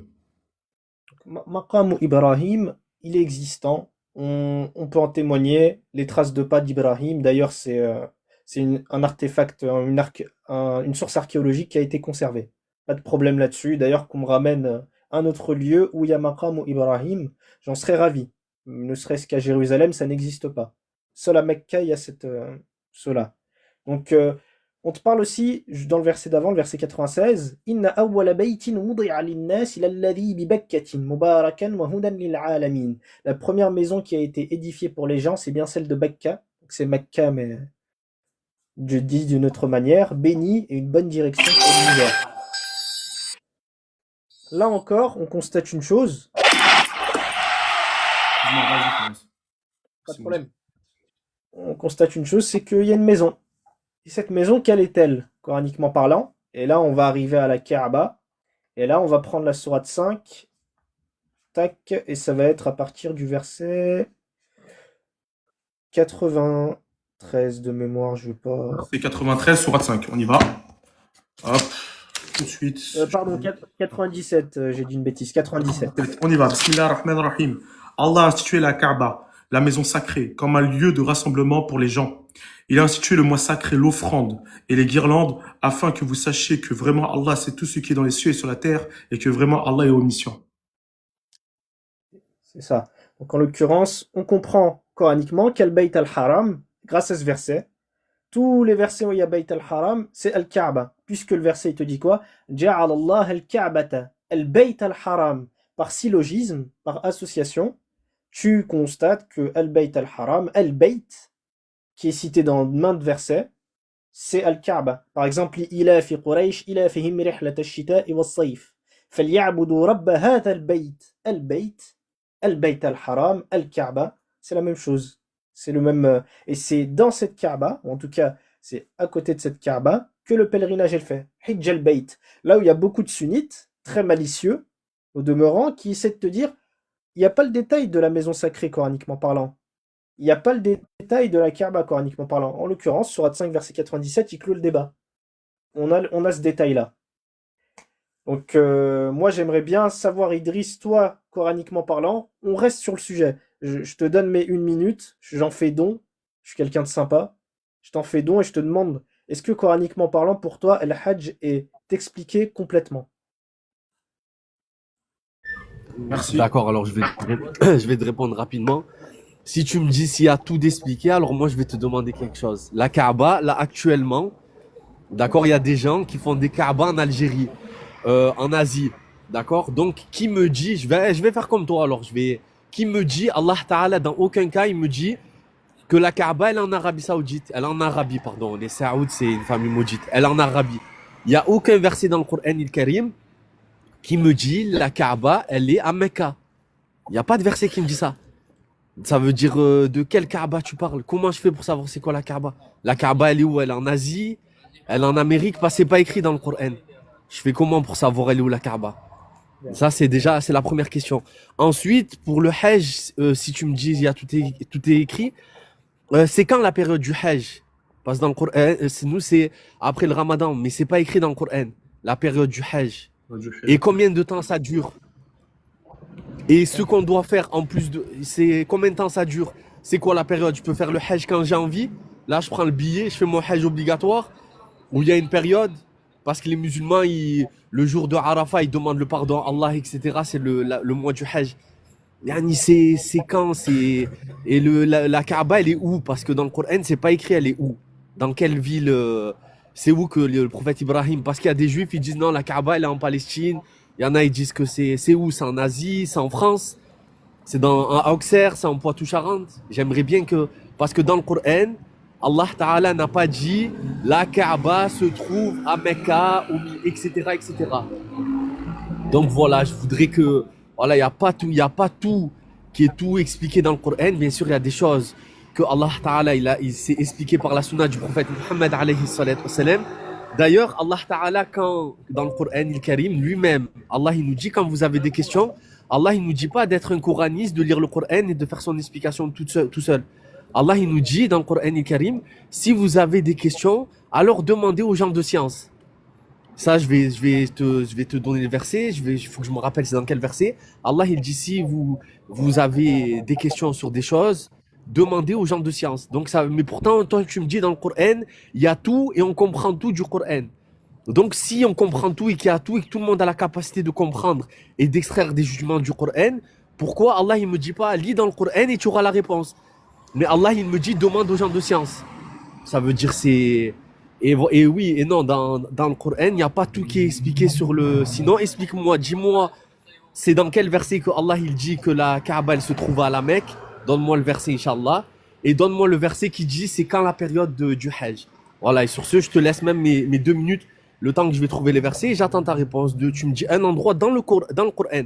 Maqam Ibrahim, il est existant. On peut en témoigner. Les traces de pas d'Ibrahim, d'ailleurs, c'est un artefact, une source archéologique qui a été conservée. Pas de problème là-dessus. D'ailleurs, qu'on me ramène un autre lieu où il y a Maqam Ibrahim, j'en serais ravi. Ne serait-ce qu'à Jérusalem, ça n'existe pas. Seul à Mecca, il y a cela. Donc, on te parle aussi, dans le verset d'avant, le verset 96, Inna awwala baytin wudi'a lin-nas lalladhi bi Bakkatin mubarakan wa hudan lil alamin. La première maison qui a été édifiée pour les gens, c'est bien celle de Bakka. Donc c'est Mecca, mais je dis d'une autre manière, bénie et une bonne direction pour l'univers. Là encore, on constate une chose. Pas de problème. On constate une chose, c'est qu'il y a une maison. Et cette maison, quelle est-elle, coraniquement parlant? Et là, on va arriver à la Kaaba. Et là, on va prendre la sourate 5. Tac. Et ça va être à partir du verset 93 de mémoire. Je vais pas. C'est 93, sourate 5. On y va. Hop. Tout de suite. Pardon, 97. J'ai dit une bêtise. 97. On y va. Bismillah ar-Rahman ar-Rahim. Allah a institué la Kaaba, la maison sacrée, comme un lieu de rassemblement pour les gens. Il a institué le mois sacré, l'offrande et les guirlandes, afin que vous sachiez que vraiment Allah c'est tout ce qui est dans les cieux et sur la terre, et que vraiment Allah est omniscient. C'est ça. Donc en l'occurrence, on comprend coraniquement qu'Al Bayt al-Haram, grâce à ce verset, tous les versets où il y a Bayt al-Haram, c'est Al-Kaaba. Puisque le verset il te dit quoi? Ja'al Allah al-Ka'bata, al-Bayt al-Haram. Par syllogisme, par association, tu constates que Al-Bayt al-Haram, Al-Bayt, qui est cité dans maintes versets, c'est Al-Kaaba. Par exemple, إِلَى فِي قُرَيْشٍ إِلَى فِيهِمْ رِحْلَةَ الشِّتَاءِ وَالصَّيْفِ فَلْيَعْبُدُوا رَبَّ هَذَا الْبَيْتِ Al-Bayt al-Haram, Al-Kaaba, c'est la même chose. C'est le même. Et c'est dans cette Kaaba, ou en tout cas, c'est à côté de cette Kaaba, que le pèlerinage est fait. Hijj al-Bayt. Là où il y a beaucoup de sunnites, très malicieux, au demeurant, qui essaient de te dire il n'y a pas le détail de la maison sacrée coraniquement parlant. Il n'y a pas le détail de la Kaaba coraniquement parlant. En l'occurrence, Surat 5, verset 97, il clôt le débat. On a ce détail-là. Donc, moi, j'aimerais bien savoir, Idriss, toi, coraniquement parlant, on reste sur le sujet. Je te donne mes 1 minute, j'en fais don, je suis quelqu'un de sympa, je t'en fais don et je te demande, est-ce que coraniquement parlant, pour toi, Al-Hajj est expliqué complètement? Merci. D'accord, alors je vais te répondre rapidement. Si tu me dis s'il y a tout d'expliqué, alors moi je vais te demander quelque chose. La Kaaba, là actuellement, d'accord, il y a des gens qui font des Kaaba en Algérie, en Asie, d'accord. Donc qui me dit, je vais faire comme toi, alors qui me dit, Allah Ta'ala, dans aucun cas il me dit que la Kaaba elle est en Arabie Saoudite, elle est en Arabie, pardon. Les Saouds c'est une famille maudite, elle est en Arabie. Il y a aucun verset dans le Coran al-Karim qui me dit la Kaaba elle est à Mecca. Il n'y a pas de verset qui me dit ça. Ça veut dire de quelle Kaaba tu parles? Comment je fais pour savoir c'est quoi la Kaaba? La Kaaba elle est où? Elle est en Asie? Elle est en Amérique? Parce que c'est pas écrit dans le Coran. Je fais comment pour savoir elle est où la Kaaba? Ça c'est la première question. Ensuite pour le Hajj, si tu me dis il y a tout est écrit, c'est quand la période du Hajj? Parce que dans le Coran, nous c'est après le Ramadan, mais c'est pas écrit dans le Coran la période du Hajj. Et combien de temps ça dure? Et ce qu'on doit faire en plus c'est combien de temps ça dure? C'est quoi la période? Je peux faire le Hajj quand j'ai envie. Là, je prends le billet, je fais mon Hajj obligatoire. Ou il y a une période, parce que les musulmans, le jour de Arafat, ils demandent le pardon à Allah, etc. C'est le mois du Hajj. Yani, c'est quand? Et la Kaaba, elle est où? Parce que dans le Coran, c'est pas écrit elle est où. Dans quelle ville? C'est où que le prophète Ibrahim? Parce qu'il y a des juifs, ils disent non, la Kaaba, elle est en Palestine. Il y en a, ils disent que c'est où? C'est en Asie, c'est en France, c'est en Auxerre, c'est en Poitou-Charentes. J'aimerais bien que, parce que dans le Coran, Allah Ta'ala n'a pas dit la Kaaba se trouve à Mecca, etc., etc. Donc voilà, je voudrais que, voilà, il y a pas tout qui est tout expliqué dans le Coran. Bien sûr, il y a des choses que Allah Ta'ala, il s'est expliqué par la sunna du prophète Muhammad alayhi salatu wassalam. D'ailleurs, Allah Ta'ala, quand, dans le Coran al-Karim, lui-même, Allah, il nous dit, quand vous avez des questions, Allah, il nous dit pas d'être un coraniste, de lire le Coran et de faire son explication tout seul. Allah, il nous dit dans le Coran al-Karim, si vous avez des questions, alors demandez aux gens de science. Ça, je vais te donner le verset. Il faut que je me rappelle c'est dans quel verset. Allah, il dit si vous avez des questions sur des choses, demandez aux gens de science. Donc ça, mais pourtant, toi, tu me dis dans le Coran, il y a tout et on comprend tout du Coran. Donc si on comprend tout et qu'il y a tout et que tout le monde a la capacité de comprendre et d'extraire des jugements du Coran, pourquoi Allah, il me dit pas lis dans le Coran et tu auras la réponse. Mais Allah, il me dit demande aux gens de science. Ça veut dire c'est et oui et non dans le Coran, il n'y a pas tout qui est expliqué sur le. Sinon, explique-moi, dis-moi, c'est dans quel verset que Allah il dit que la Kaaba elle se trouve à la Mecque. Donne-moi le verset, Inch'Allah, et donne-moi le verset qui dit c'est quand la période du Hajj. Voilà. Et sur ce, je te laisse même mes 2 minutes, le temps que je vais trouver les versets. Et j'attends ta réponse. Tu me dis un endroit dans le Coran.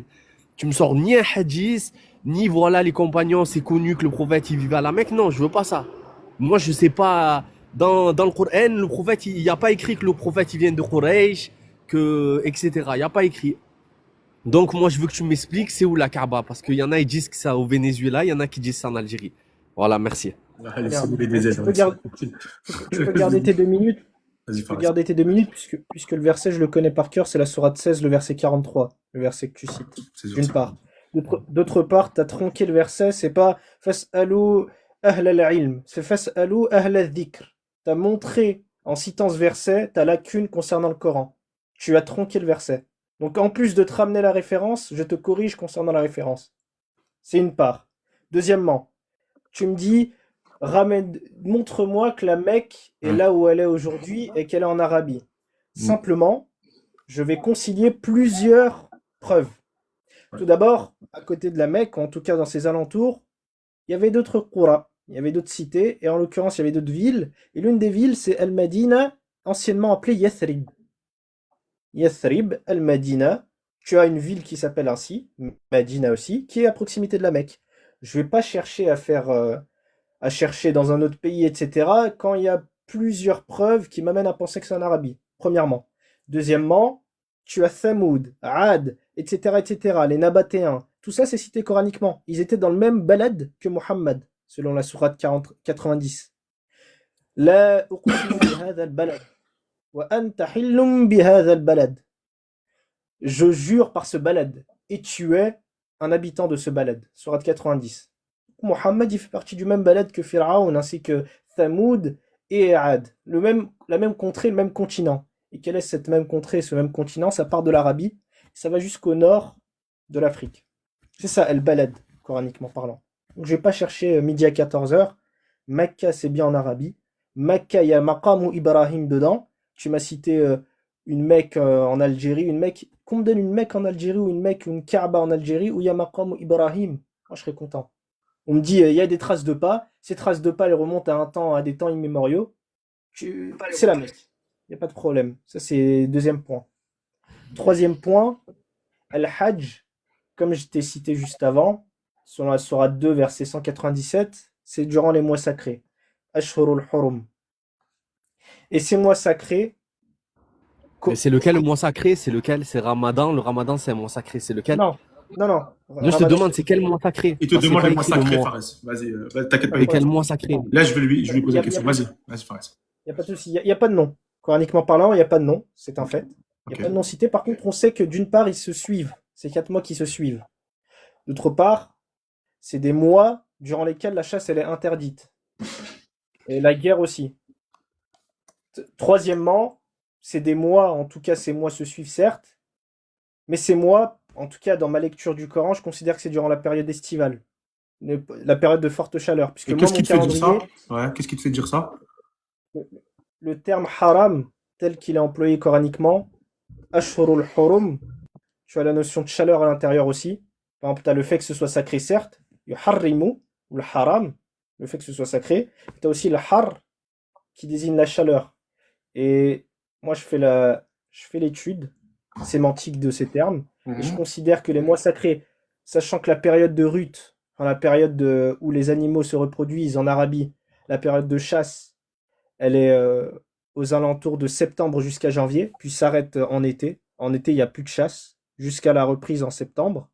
Tu me sors ni un hadith, ni voilà les compagnons, c'est connu que le prophète il vivait à la Mecque. Non, je veux pas ça. Moi, je sais pas. Dans le Coran, le prophète, il n'y a pas écrit que le prophète il vient de Quraysh, que etc. Il n'y a pas écrit. Donc moi, je veux que tu m'expliques c'est où la Kaaba, parce qu'il y en a ils disent que c'est au Venezuela, il y en a qui disent c'est en Algérie. Voilà, merci. Allez, Bien. c'est des aides. Tu peux garder tes 2 minutes. Vas-y, Tu peux Fares. garder tes 2 minutes, puisque le verset, je le connais par cœur, c'est la sourate 16, le verset 43, le verset que tu cites, C'est sûr, d'une ça. part. D'autre part, tu as tronqué le verset, c'est pas Fas'alou ahl al-ilm, c'est Fas'alou ahl al-dhikr. Tu as montré, en citant ce verset, ta lacune concernant le Coran. Tu as tronqué le verset. Donc en plus de te ramener la référence, je te corrige concernant la référence. C'est une part. Deuxièmement, tu me dis, montre-moi que la Mecque est là où elle est aujourd'hui et qu'elle est en Arabie. Simplement, je vais concilier plusieurs preuves. Tout d'abord, à côté de la Mecque, en tout cas dans ses alentours, il y avait d'autres Qura, il y avait d'autres cités, et en l'occurrence, il y avait d'autres villes. Et l'une des villes, c'est Al-Madina, anciennement appelée Yathrib. Yathrib, Al-Madina. Tu as une ville qui s'appelle ainsi, Madina aussi, qui est à proximité de la Mecque. Je ne vais pas chercher à chercher dans un autre pays, etc., quand il y a plusieurs preuves qui m'amènent à penser que c'est en Arabie, premièrement. Deuxièmement, tu as Thamoud, Ad, etc., etc., les Nabatéens. Tout ça, c'est cité coraniquement. Ils étaient dans le même balad que Muhammad, selon la sourate 90. La uqsimu bihadha al-balad wa anta hillum bihadha al-balad. Je jure par ce balad, et tu es un habitant de ce balad, sourate 90. Muhammad, il fait partie du même balad que Pharaon, ainsi que Thamoud et Ad. La même contrée, le même continent. Et quelle est cette même contrée, ce même continent? Ça part de l'Arabie, ça va jusqu'au nord de l'Afrique. C'est ça, El-Balad, coraniquement parlant. Donc, je vais pas chercher midi à 14h. Mecca, c'est bien en Arabie. Mecca, il y a Maqam ou Ibrahim dedans. Tu m'as cité une Mecque en Algérie, une Mecque. Qu'on me donne une Mecque en Algérie ou une Mecque ou une Kaaba en Algérie où il y a Maqam ou Ibrahim. Moi, je serais content. On me dit, il y a des traces de pas. Ces traces de pas, elles remontent à des temps immémoriaux. C'est la Mecque. Il n'y a pas de problème. Ça, c'est deuxième point. Troisième point, Al-Hajj, comme je t'ai cité juste avant, sur la sourate 2, verset 197, c'est durant les mois sacrés. Ashhurul Hurum. Et ces mois sacrés. Mais c'est lequel le mois sacré? C'est lequel? C'est Ramadan. Le Ramadan, c'est un mois sacré. C'est lequel? Non. Non, je te demande, c'est quel mois sacré? Il te Parce que demande c'est les pas mois écrit le sacrés, mois. Fares. Vas-y, t'inquiète pas. C'est quel mois sacré? Là, je vais lui poser la question. Vas-y, Fares. Il n'y a pas de souci. Il n'y a pas de nom. Coraniquement parlant, il n'y a pas de nom. C'est un fait. Il n'y a Ok. pas de nom cité. Par contre, on sait que d'une part, ils se suivent. C'est 4 mois qui se suivent. D'autre part, c'est des mois durant lesquels la chasse elle est interdite. Et la guerre aussi. Troisièmement, c'est des mois, en tout cas ces mois se suivent certes, mais ces mois, en tout cas dans ma lecture du Coran, je considère que c'est durant la période estivale. La période de forte chaleur. Puisque Et moi, qu'est-ce mon qui te fait dire ça? calendrier, Ouais, qu'est-ce qui te fait dire ça? le terme haram, tel qu'il est employé coraniquement, Ashhurul Hurum, tu as la notion de chaleur à l'intérieur aussi. Par exemple, tu as le fait que ce soit sacré, certes, yuharrimu, ou le haram, le fait que ce soit sacré. Tu as aussi le har, qui désigne la chaleur. Et moi, je fais l'étude sémantique de ces termes, et je considère que les mois sacrés, sachant que la période de rut, enfin, où les animaux se reproduisent en Arabie, la période de chasse, elle est aux alentours de septembre jusqu'à janvier, puis s'arrête en été. En été, il n'y a plus de chasse, jusqu'à la reprise en septembre.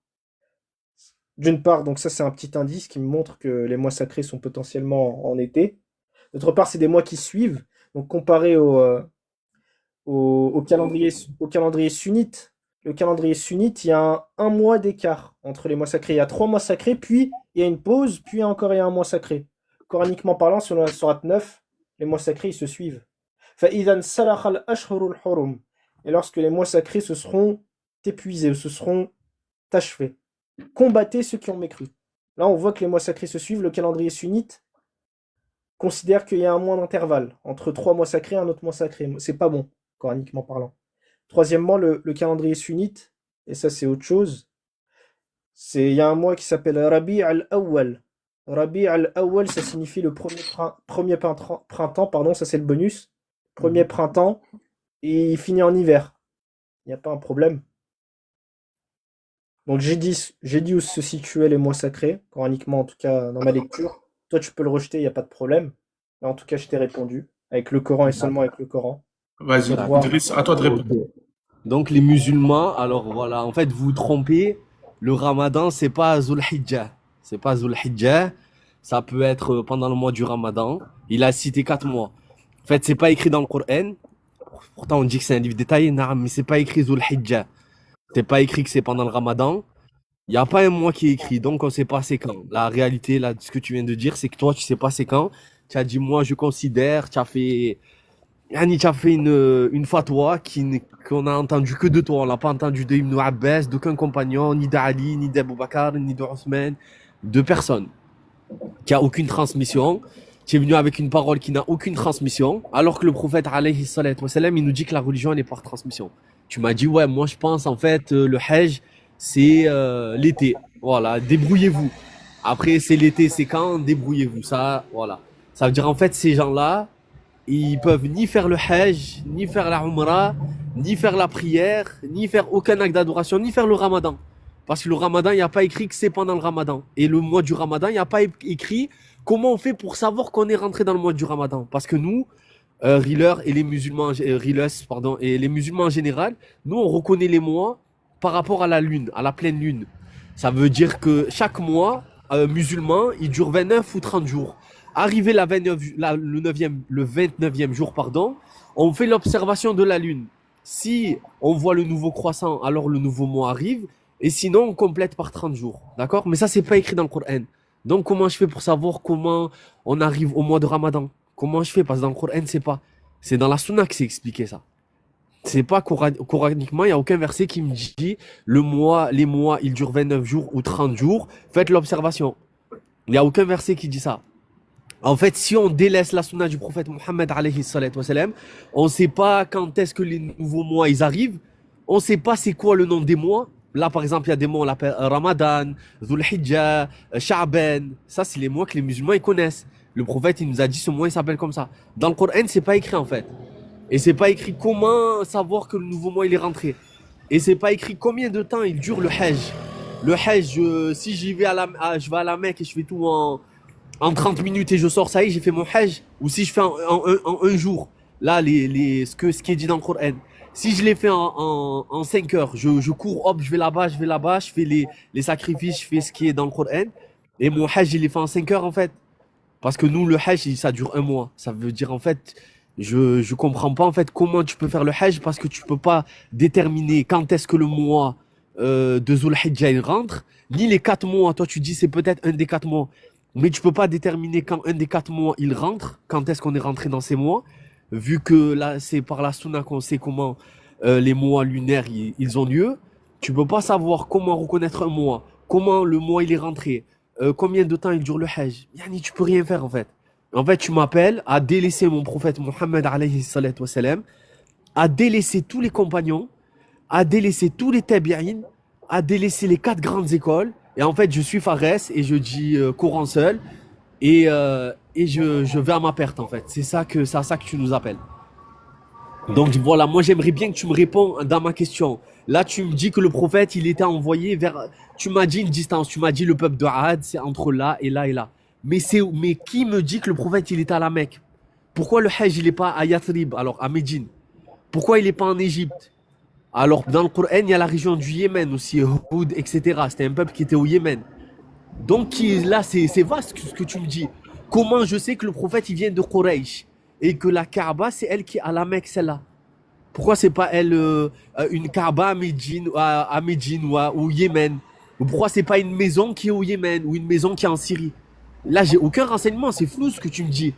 D'une part, donc ça c'est un petit indice qui me montre que les mois sacrés sont potentiellement en été. D'autre part, c'est des mois qui suivent. Donc comparé au calendrier sunnite, le calendrier sunnite, il y a un mois d'écart entre les mois sacrés. Il y a 3 mois sacrés, puis il y a une pause, puis encore il y a un mois sacré. Coraniquement parlant, sur la sourate 9, les mois sacrés ils se suivent. فَإِذَا انْسَلَخَ الْأَشْهُرُ الْحُرُمُ. Et lorsque les mois sacrés se seront épuisés, se seront achevés, combattez ceux qui ont mécru. Là, on voit que les mois sacrés se suivent. Le calendrier sunnite considère qu'il y a un mois d'intervalle entre 3 mois sacrés et un autre mois sacré. C'est pas bon, coraniquement parlant. Troisièmement, le calendrier sunnite, et ça c'est autre chose, il y a un mois qui s'appelle Rabi' al-Awwal. Rabi' al-Awwal, ça signifie le premier printemps, pardon, ça c'est le bonus. Premier printemps, et il finit en hiver. Il n'y a pas un problème. Donc j'ai dit où se situaient les mois sacrés, coraniquement en tout cas dans ma lecture. Toi tu peux le rejeter, il n'y a pas de problème. Mais en tout cas je t'ai répondu, avec le Coran et seulement avec le Coran. Vas-y, D'accord. Idriss, à toi de répondre. Ok. Donc les musulmans, alors voilà, en fait vous vous trompez, le ramadan c'est pas Zul Hijjah. C'est pas Zul Hijjah, ça peut être pendant le mois du ramadan. Il a cité 4 mois. En fait, c'est pas écrit dans le Coran. Pourtant on dit que c'est un livre détaillé, mais c'est pas écrit Zul Hijjah. C'est pas écrit que c'est pendant le ramadan. Il n'y a pas un mois qui est écrit, donc on sait pas c'est quand. La réalité, là, de ce que tu viens de dire, c'est que toi, tu sais pas c'est quand. Tu as dit, moi, je considère, tu as fait une fatwa qu'on a entendu que de toi. On l'a pas entendu de Ibn Abbas, d'aucun compagnon, ni d'Ali, ni d'Abou Bakr, ni d'Othman, de personne. Qui a aucune transmission. Tu es venu avec une parole qui n'a aucune transmission, alors que le prophète, alayhi salatu wa salam, il nous dit que la religion, elle est par transmission. Tu m'as dit, ouais, moi, je pense, en fait, le Hajj, c'est l'été. Voilà, débrouillez-vous. Après, c'est l'été, c'est quand? Débrouillez-vous. Ça, voilà. Ça veut dire, en fait, ces gens-là, ils peuvent ni faire le Hajj, ni faire la Umrah, ni faire la prière, ni faire aucun acte d'adoration, ni faire le Ramadan. Parce que le Ramadan, il n'y a pas écrit que c'est pendant le Ramadan. Et le mois du Ramadan, il n'y a pas écrit comment on fait pour savoir qu'on est rentré dans le mois du Ramadan. Parce que nous, Reelers et les musulmans, Reelers, pardon, et les musulmans en général, nous, on reconnaît les mois par rapport à la lune, à la pleine lune. Ça veut dire que chaque mois musulman, il dure 29 ou 30 jours. Arrivé le 29e jour, pardon, on fait l'observation de la lune. Si on voit le nouveau croissant, alors le nouveau mois arrive. Et sinon, on complète par 30 jours. D'accord? Mais ça, c'est pas écrit dans le Coran. Donc, comment je fais pour savoir comment on arrive au mois de Ramadan? Comment je fais? Parce que dans le Coran, c'est pas. C'est dans la Sunna que c'est expliqué ça. C'est pas coraniquement, il n'y a aucun verset qui me dit les mois, ils durent 29 jours ou 30 jours. Faites l'observation. Il n'y a aucun verset qui dit ça. En fait, si on délaisse la sunna du prophète Mohammed alayhi salatu wa salam, on ne sait pas quand est-ce que les nouveaux mois ils arrivent. On ne sait pas c'est quoi le nom des mois. Là, par exemple, il y a des mois, on l'appelle Ramadan, Dhul Hijjah, Sha'ban. Ça, c'est les mois que les musulmans ils connaissent. Le prophète, il nous a dit ce mois, il s'appelle comme ça. Dans le Coran, c'est pas écrit en fait. Et c'est pas écrit comment savoir que le nouveau mois il est rentré. Et c'est pas écrit combien de temps il dure le Hajj. Le Hajj, si j'y vais je vais à la Mecque et je fais tout en 30 minutes et je sors, ça y est, j'ai fait mon Hajj. Ou si je fais en un jour. Là, ce qui est dit dans le Coran. Si je l'ai fait en 5 heures, je cours, hop, je vais là-bas, je fais les sacrifices, je fais ce qui est dans le Coran. Et mon Hajj, il est fait en 5 heures en fait. Parce que nous, le Hajj, ça dure un mois. Ça veut dire en fait, je comprends pas en fait comment tu peux faire le Hajj parce que tu peux pas déterminer quand est-ce que le mois de Dhul Hijjah il rentre, ni les 4 mois. Toi, tu dis c'est peut-être un des 4 mois. Mais tu peux pas déterminer quand un des 4 mois il rentre, quand est-ce qu'on est rentré dans ces mois, vu que là c'est par la sunna qu'on sait comment les mois lunaires ils ont lieu. Tu peux pas savoir comment reconnaître un mois, comment le mois il est rentré, combien de temps il dure le Hajj. Yani, tu peux rien faire en fait. En fait, tu m'appelles à délaisser mon prophète Mohammed alayhi salatu wa salam, à délaisser tous les compagnons, a délaissé tous les tabi'in, a délaissé les 4 grandes écoles. Et en fait, je suis Fares et je dis Coran seul. Et je vais à ma perte, en fait. C'est à ça que tu nous appelles. Donc voilà, moi j'aimerais bien que tu me réponds dans ma question. Là, tu me dis que le prophète, il était envoyé vers... Tu m'as dit une distance, tu m'as dit le peuple de Had, c'est entre là et là et là. Mais qui me dit que le prophète, il était à la Mecque? Pourquoi le Hajj, il n'est pas à Yathrib, alors à Médine? Pourquoi il n'est pas en Égypte? Alors, dans le Coran, il y a la région du Yémen aussi, Houd, etc. C'était un peuple qui était au Yémen. Donc là, c'est vaste ce que tu me dis. Comment je sais que le prophète, il vient de Quraysh et que la Kaaba, c'est elle qui est à la Mecque, celle-là? Pourquoi c'est pas elle, une Kaaba à Médine ou au Yémen? Ou pourquoi c'est pas une maison qui est au Yémen ou une maison qui est en Syrie? Là, j'ai aucun renseignement, c'est flou ce que tu me dis.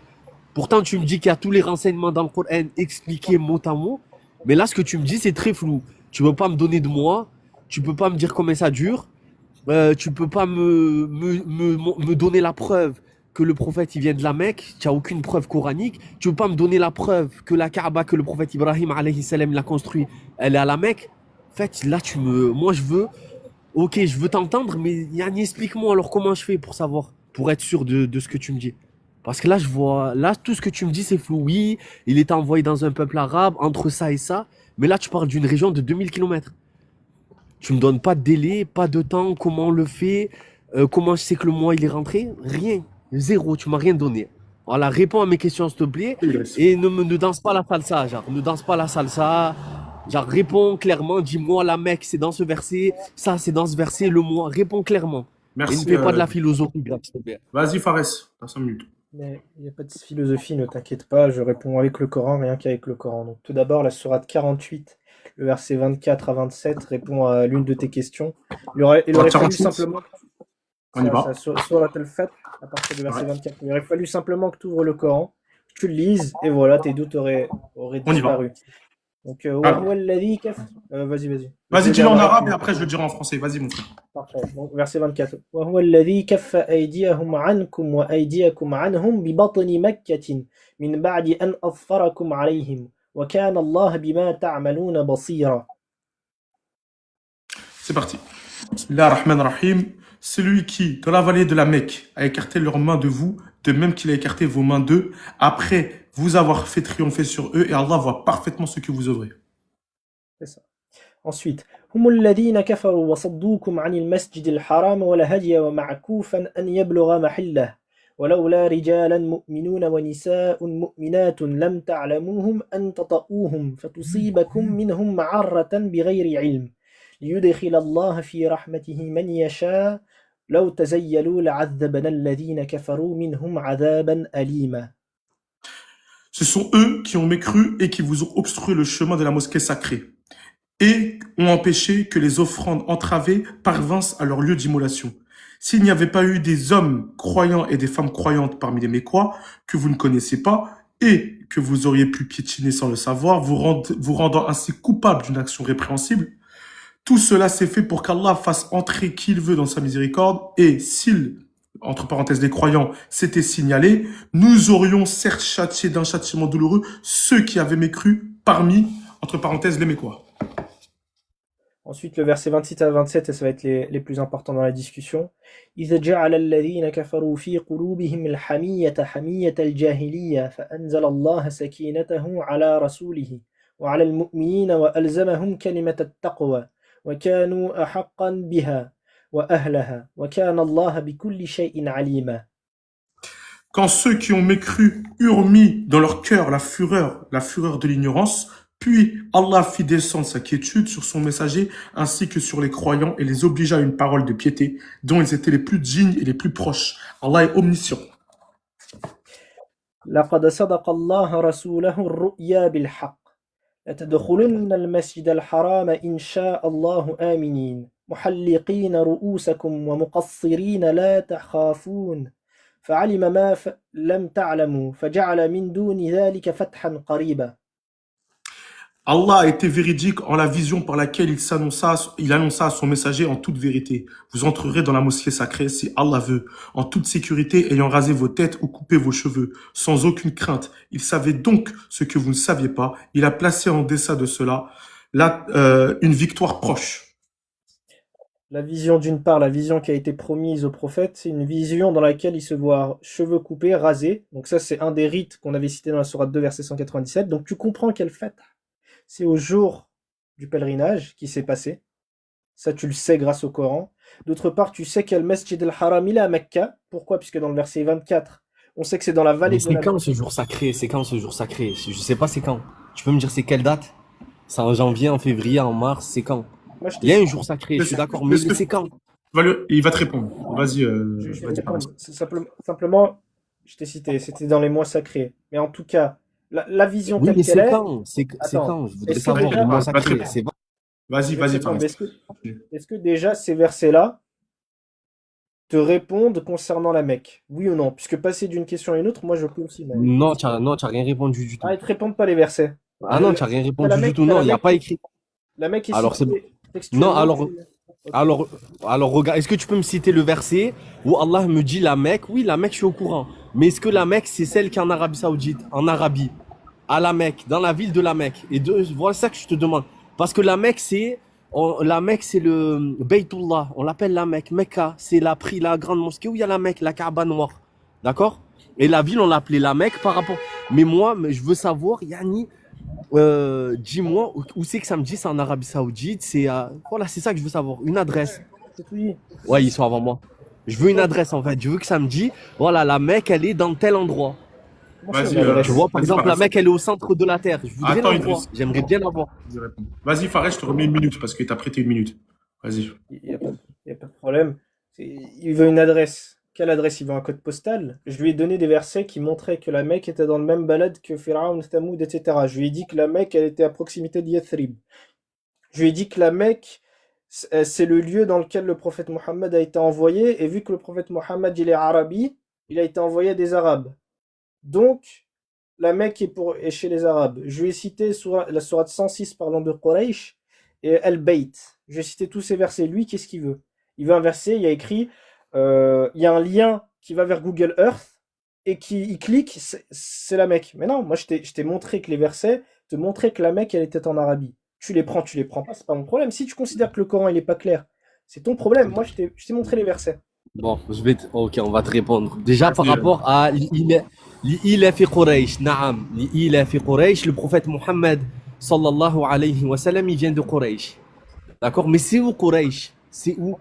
Pourtant, tu me dis qu'il y a tous les renseignements dans le Coran expliqués mot à mot. Mais là, ce que tu me dis, c'est très flou. Tu ne peux pas me donner de mois, tu ne peux pas me dire combien ça dure, tu ne peux pas me donner la preuve que le prophète il vient de la Mecque, tu n'as aucune preuve coranique. Tu ne peux pas me donner la preuve que la Kaaba que le prophète Ibrahim alayhi salam l'a construit, elle est à la Mecque. En fait, là, moi, je veux t'entendre, mais Yanni, explique-moi alors comment je fais pour savoir, pour être sûr de ce que tu me dis. Parce que là, tout ce que tu me dis, c'est flou. Oui, il est envoyé dans un peuple arabe, entre ça et ça. Mais là, tu parles d'une région de 2000 km. Tu me donnes pas de délai, pas de temps, comment on le fait, comment je sais que le mois il est rentré. Rien. Zéro, tu m'as rien donné. Voilà, réponds à mes questions, s'il te plaît. Et ne danse pas la salsa, genre. Ne danse pas la salsa. Genre, réponds clairement, dis-moi, la Mecque, c'est dans ce verset, ça, c'est dans ce verset, le mois. Réponds clairement. Merci. Et ne fais pas de la philosophie, s'il te plaît. Vas-y, Fares, t'as 5 minutes. Mais il n'y a pas de philosophie, ne t'inquiète pas, je réponds avec le Coran, rien qu'avec le Coran. Donc, tout d'abord, la sourate 48, le verset 24 à 27, répond à l'une de tes questions. Il aurait fallu simplement... On y va. Sourate al-Fath, à partir du verset 24. Il aurait fallu simplement que tu ouvres le Coran, que tu le lises, et voilà, tes doutes auraient disparu. Donc, vas-y. Vas-y, dis-le en arabe et après je le dirai en français. Vas-y, mon frère. Parfait. Donc, verset 24. وهو الذي كف أيديهم عنكم وأيديكم عنهم ببطن مكة من بعد أن أظفركم عليهم وكان الله بما تعملون بصيرا. C'est parti. Bismillah ar-Rahman ar-Rahim. Celui qui, dans la vallée de la Mecque, a écarté leurs mains de vous, de même qu'il a écarté vos mains d'eux, après vous avoir fait triompher sur eux, et Allah voit parfaitement ce que vous œuvrez. C'est ça. Ensuite, هم الذين كفروا وصدوكم عن المسجد الحرام والهدي ومعكوفا أن يبلغ محله ولولا رجالا مؤمنون ونساء مؤمنات لم تعلموهم أن تطؤوهم فتصيبكم منهم معرة بغير علم ليدخل الله في رحمته من يشاء لو تزيلوا لعذبنا الذين كفروا منهم عذابا أليما. Ce sont eux qui ont mécru et qui vous ont obstrué le chemin de la mosquée sacrée et ont empêché que les offrandes entravées parvinssent à leur lieu d'immolation. S'il n'y avait pas eu des hommes croyants et des femmes croyantes parmi les Mécois que vous ne connaissez pas et que vous auriez pu piétiner sans le savoir, vous rendant ainsi coupable d'une action répréhensible, tout cela s'est fait pour qu'Allah fasse entrer qui il veut dans sa miséricorde et s'il, entre parenthèses les croyants, s'était signalé, nous aurions certes châtié d'un châtiment douloureux ceux qui avaient mécru parmi, entre parenthèses, les Mécois. Ensuite, le verset 26 à 27, et ça va être les plus importants dans la discussion. إِذْ جَعَلَ الَّذِينَ كَفَرُوا فِي قُلُوبِهِمُ الْحَمِيَّةَ حَمِيَّةَ الْجَاهِلِيَّةِ فَأَنزَلَ اللَّهَ سَكِينَتَهُ عَلَى رَسُولِهِ وعلى المؤمنين وألزمهم كلمة التقوى وكانوا أحقا بها وأهلها وكان الله بكل شيء عليما. Quand ceux qui ont mécru eurent mis dans leur cœur la fureur de l'ignorance, puis Allah fit descendre sa quiétude sur son messager ainsi que sur les croyants et les obligea à une parole de piété dont ils étaient les plus dignes et les plus proches. Allah est omniscient. لقد صدق الله رسوله الرؤيا بالحق لتدخلن المسجد الحرام إن شاء الله آمنين محلقين رؤوسكم ومقصرين لا تخافون فعلم ما لم تعلموا فجعل من دون ذلك فتحا قريبا. Allah a été véridique en la vision par laquelle il annonça à son messager en toute vérité. Vous entrerez dans la mosquée sacrée si Allah veut, en toute sécurité, ayant rasé vos têtes ou coupé vos cheveux, sans aucune crainte. Il savait donc ce que vous ne saviez pas. Il a placé en deçà de cela une victoire proche. La vision, d'une part, la vision qui a été promise au prophète, c'est une vision dans laquelle il se voit cheveux coupés, rasés. Donc ça, c'est un des rites qu'on avait cité dans la sourate 2, verset 197. Donc tu comprends quelle fête c'est au jour du pèlerinage qui s'est passé. Ça, tu le sais grâce au Coran. D'autre part, tu sais qu'il y a le Masjid al-Haram, il est à Mecca. Pourquoi? Puisque dans le verset 24, on sait que c'est dans la vallée Mais de c'est la quand Mecque. ce jour sacré? C'est quand ce jour sacré? Je sais pas c'est quand. Tu peux me dire c'est quelle date? C'est en janvier, en février, en mars, c'est quand? Moi, je Il y a t'ai un jour sacré, je suis d'accord, mais Est-ce que- c'est quand? Il va te répondre. Vas-y, je vais vas-y, te Fares. répondre. C'est simplement, je t'ai cité, c'était dans les mois sacrés. Mais en tout cas, la vision Oui, telle mais qu'elle c'est est. quand? C'est Attends, quand? Je voudrais est-ce que savoir déjà, le mois Va te sacré. répondre. C'est Vas-y, je vais te vas-y, répondre, Fares. mais est-ce que déjà ces versets-là te répondent concernant la Mecque? Oui ou non? Puisque passer d'une question à une autre, moi je peux aussi. Mais... Non, t'as rien répondu du tout. Ah, ils te répondent pas les versets. Ah non, t'as rien T'as répondu la du Mecque, tout. t'as Non, la il n'y a Mecque, pas écrit. la Mecque est Alors c'est bon. citée Non, textuellement. alors, alors regarde, est-ce que tu peux me citer le verset où Allah me dit la Mecque? Oui, la Mecque, je suis au courant. Mais est-ce que la Mecque, c'est celle qui est en Arabie Saoudite, en Arabie, à la Mecque, dans la ville de la Mecque? Voilà ça que je te demande. Parce que la Mecque, la Mecque, c'est le Baytullah. On l'appelle la Mecque. Mecca, c'est la grande mosquée où il y a la Mecque, la Kaaba noire. D'accord? Et la ville, on l'appelait la Mecque par rapport. Mais moi, je veux savoir, Yanni, dis-moi où c'est que ça me dit, c'est en Arabie Saoudite, voilà, c'est ça que je veux savoir, une adresse. C'est tout dit. Ouais, ils sont avant moi. Je veux une adresse en fait, je veux que ça me dit, voilà, la Mecque elle est dans tel endroit. Comment ça, Vas-y, une adresse Tu vois, par vas-y, exemple, la Fares. Mecque elle est au centre de la terre. Je voudrais Attends, la voir. Idriss. J'aimerais bien la voir. Vas-y, réponds. Vas-y, Fares, je te remets une minute parce que t'as prêté une minute. Vas-y. Il n'y a, pas de problème. Il veut une adresse. Quelle adresse? Il veut un code postal. Je lui ai donné des versets qui montraient que la Mecque était dans le même balade que Pharaon, Thamoud, etc. Je lui ai dit que la Mecque, elle était à proximité de Yathrib. Je lui ai dit que la Mecque, c'est le lieu dans lequel le prophète Mohammed a été envoyé. Et vu que le prophète Mohammed, il est arabi, il a été envoyé à des Arabes. Donc, la Mecque est chez les Arabes. Je lui ai cité la sourate 106 parlant de Quraysh et Al-Bayt. Je lui ai cité tous ces versets. Lui, qu'est-ce qu'il veut? Il veut un verset, il y a écrit, il y a un lien qui va vers Google Earth et il clique, c'est la Mecque. Mais non, moi je t'ai montré que les versets te montraient que la Mecque, elle était en Arabie. Tu les prends pas, c'est pas mon problème. Si tu considères que le Coran, il est pas clair, c'est ton problème. Moi, je t'ai montré les versets. Bon, ok, on va te répondre. Déjà par Vas-y, rapport à l'île fi Quraysh, naam, l'île fi Quraysh, le prophète Mohammed sallallahu alayhi wa sallam, il vient de Quraysh. D'accord, mais c'est où Quraysh? C'est où?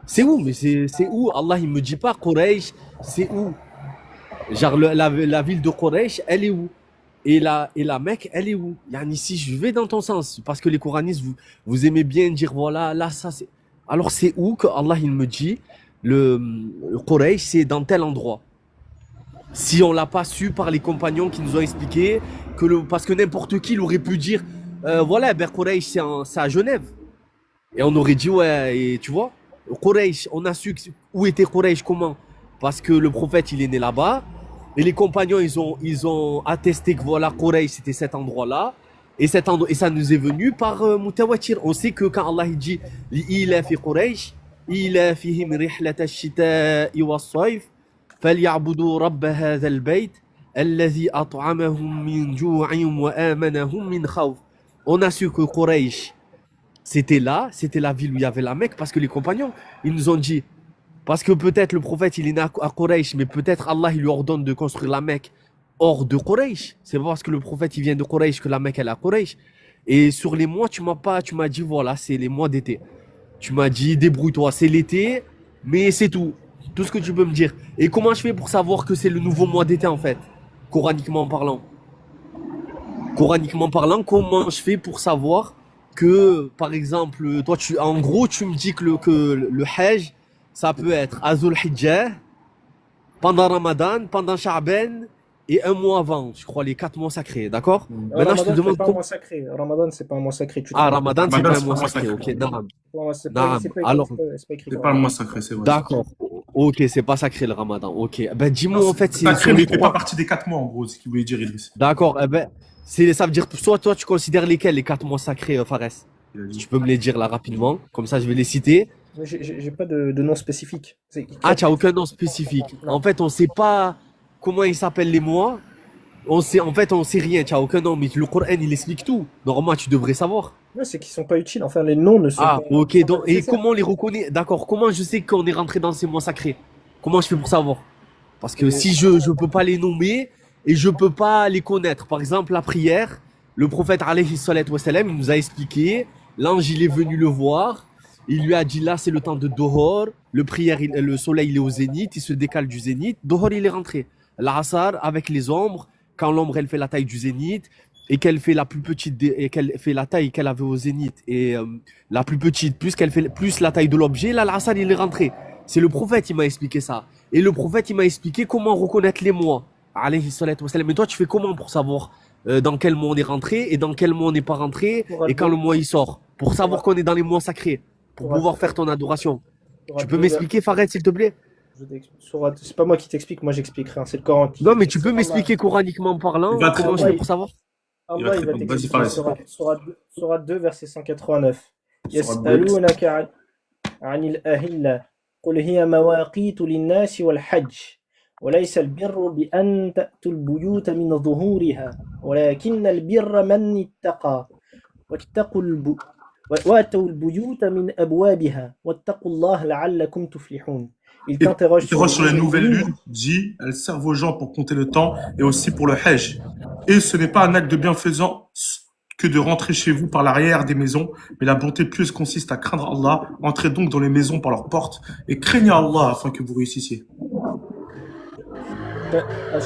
C'est où? Mais c'est où? Allah, il me dit pas Quraysh, c'est où? Genre, la ville de Quraysh, elle est où? Et la Mecque, elle est où? Yani, si je vais dans ton sens, parce que les Coranistes, vous aimez bien dire, voilà, là, ça, c'est. Alors, c'est où que Allah, il me dit, le Quraysh, c'est dans tel endroit? Si on l'a pas su par les compagnons qui nous ont expliqué, parce que n'importe qui, il aurait pu dire, voilà, ben Quraysh, c'est à Genève. Et on aurait dit, ouais, et tu vois, Quraysh, on a su où était Quraysh, comment? Parce que le prophète, il est né là-bas. Et les compagnons, ils ont attesté que voilà, Quraysh, c'était cet endroit-là. Et ça nous est venu par Mutawatir. On sait que quand Allah il dit, il a fait Quraysh, il a fihim rihlat ash-shita'i was-sayf, فليعبدوا رب هذا البيت الذي أطعمهم من جوع وآمنهم من خوف. On a su que Quraysh, c'était la ville où il y avait la Mecque, parce que les compagnons, ils nous ont dit, parce que peut-être le prophète, il est né à Quraysh, mais peut-être Allah, il lui ordonne de construire la Mecque hors de Quraysh. C'est pas parce que le prophète, il vient de Quraysh que la Mecque, elle est à Quraysh. Et sur les mois, tu m'as dit, voilà, c'est les mois d'été. Tu m'as dit, débrouille-toi, c'est l'été, mais c'est tout. Tout ce que tu peux me dire. Et comment je fais pour savoir que c'est le nouveau mois d'été, en fait, coraniquement parlant? Coraniquement parlant, comment je fais pour savoir que, par exemple, toi, en gros, tu me dis que le Hajj, ça peut être Azul Hijjah, pendant Ramadan, pendant Sha'ban, et un mois avant, je crois, les 4 mois sacrés, d'accord? Maintenant, je te Ramadan, demande c'est pas un mois sacré. Ramadan, c'est pas un mois sacré. Ramadan, c'est Ramadan, pas un c'est mois pas un mois sacré, sacré. ok, naam. C'est Naam. pas Alors, écrit. C'est pas le mois sacré, c'est vrai. d'accord. Ok, c'est pas sacré le Ramadan, ok. Ben, dis-moi, en fait, c'est Sacré, sur mais les il fait pas 3. partie des 4 mois, en gros, c'est ce qu'il voulait dire, Idriss. D'accord, eh ben, ça veut dire, soit toi, tu considères lesquels, les 4 mois sacrés, Fares? Il a dit. Tu peux me les dire là rapidement, comme ça je vais les citer. J'ai pas de nom spécifique. Ah, tu n'as aucun nom spécifique. Non. En fait, on ne sait pas comment ils s'appellent les mois, on sait rien, tu n'as aucun nom, mais le Coran, il explique tout. Normalement, tu devrais savoir. Ouais, c'est qu'ils sont pas utiles. Enfin, les noms ne sont Ah, pas, ok, sont pas donc, et nécessaires. comment on les reconnaît? D'accord, comment je sais qu'on est rentré dans ces mois sacrés? Comment je fais pour savoir? Parce que Et si je peux pas les nommer et je peux pas les connaître. Par exemple, la prière, le prophète alayhi salatu wa salam, il nous a expliqué, l'ange il est venu le voir, il lui a dit là c'est le temps de Dohor, le soleil il est au zénith, il se décale du zénith, Dohor il est rentré. L'Asar avec les ombres, quand l'ombre elle fait la taille du zénith et qu'elle fait la plus petite et qu'elle fait la taille qu'elle avait au zénith et la plus petite plus qu'elle fait plus la taille de l'objet, là l'Asar il est rentré. C'est le prophète qui m'a expliqué ça. Et le prophète, il m'a expliqué comment reconnaître les mois. Alayhi salatu wa salam. Mais toi, tu fais comment pour savoir dans quel mois on est rentré et dans quel mois on n'est pas rentré Sourate et quand 2, le mois il sort? Pour savoir Sourate, qu'on est dans les mois sacrés, pour Sourate, pouvoir faire ton adoration. Tu Sourate peux 2, m'expliquer, Farid, s'il te plaît? C'est pas moi qui t'explique, moi j'expliquerai, hein, c'est le Coran Non, qui. mais tu peux Allah, m'expliquer coraniquement parlant Il va te comment je Allah, fais répondre. pour savoir? Il va Allah, te il va répondre. Vas-y, t'expliquer Fares. Sourate 2, verset 189. Surat 2. يسألونك عن الأهلة قل هي مواقيت للناس والحج وليس البر بأن تأتوا البيوت من ظهورها ولكن البر من اتقى واتقوا واتوا البيوت من أبوابها واتقوا الله لعلكم تفلحون. Il Et t'interroge sur les sur les nouvelles nouvelles lunes. lunes, dit, elles servent aux gens pour compter le temps et aussi pour le Hajj. Et ce n'est pas un acte de bienfaisance que de rentrer chez vous par l'arrière des maisons, mais la bonté pieuse consiste à craindre Allah. Entrez donc dans les maisons par leurs portes et craignez Allah afin que vous réussissiez. À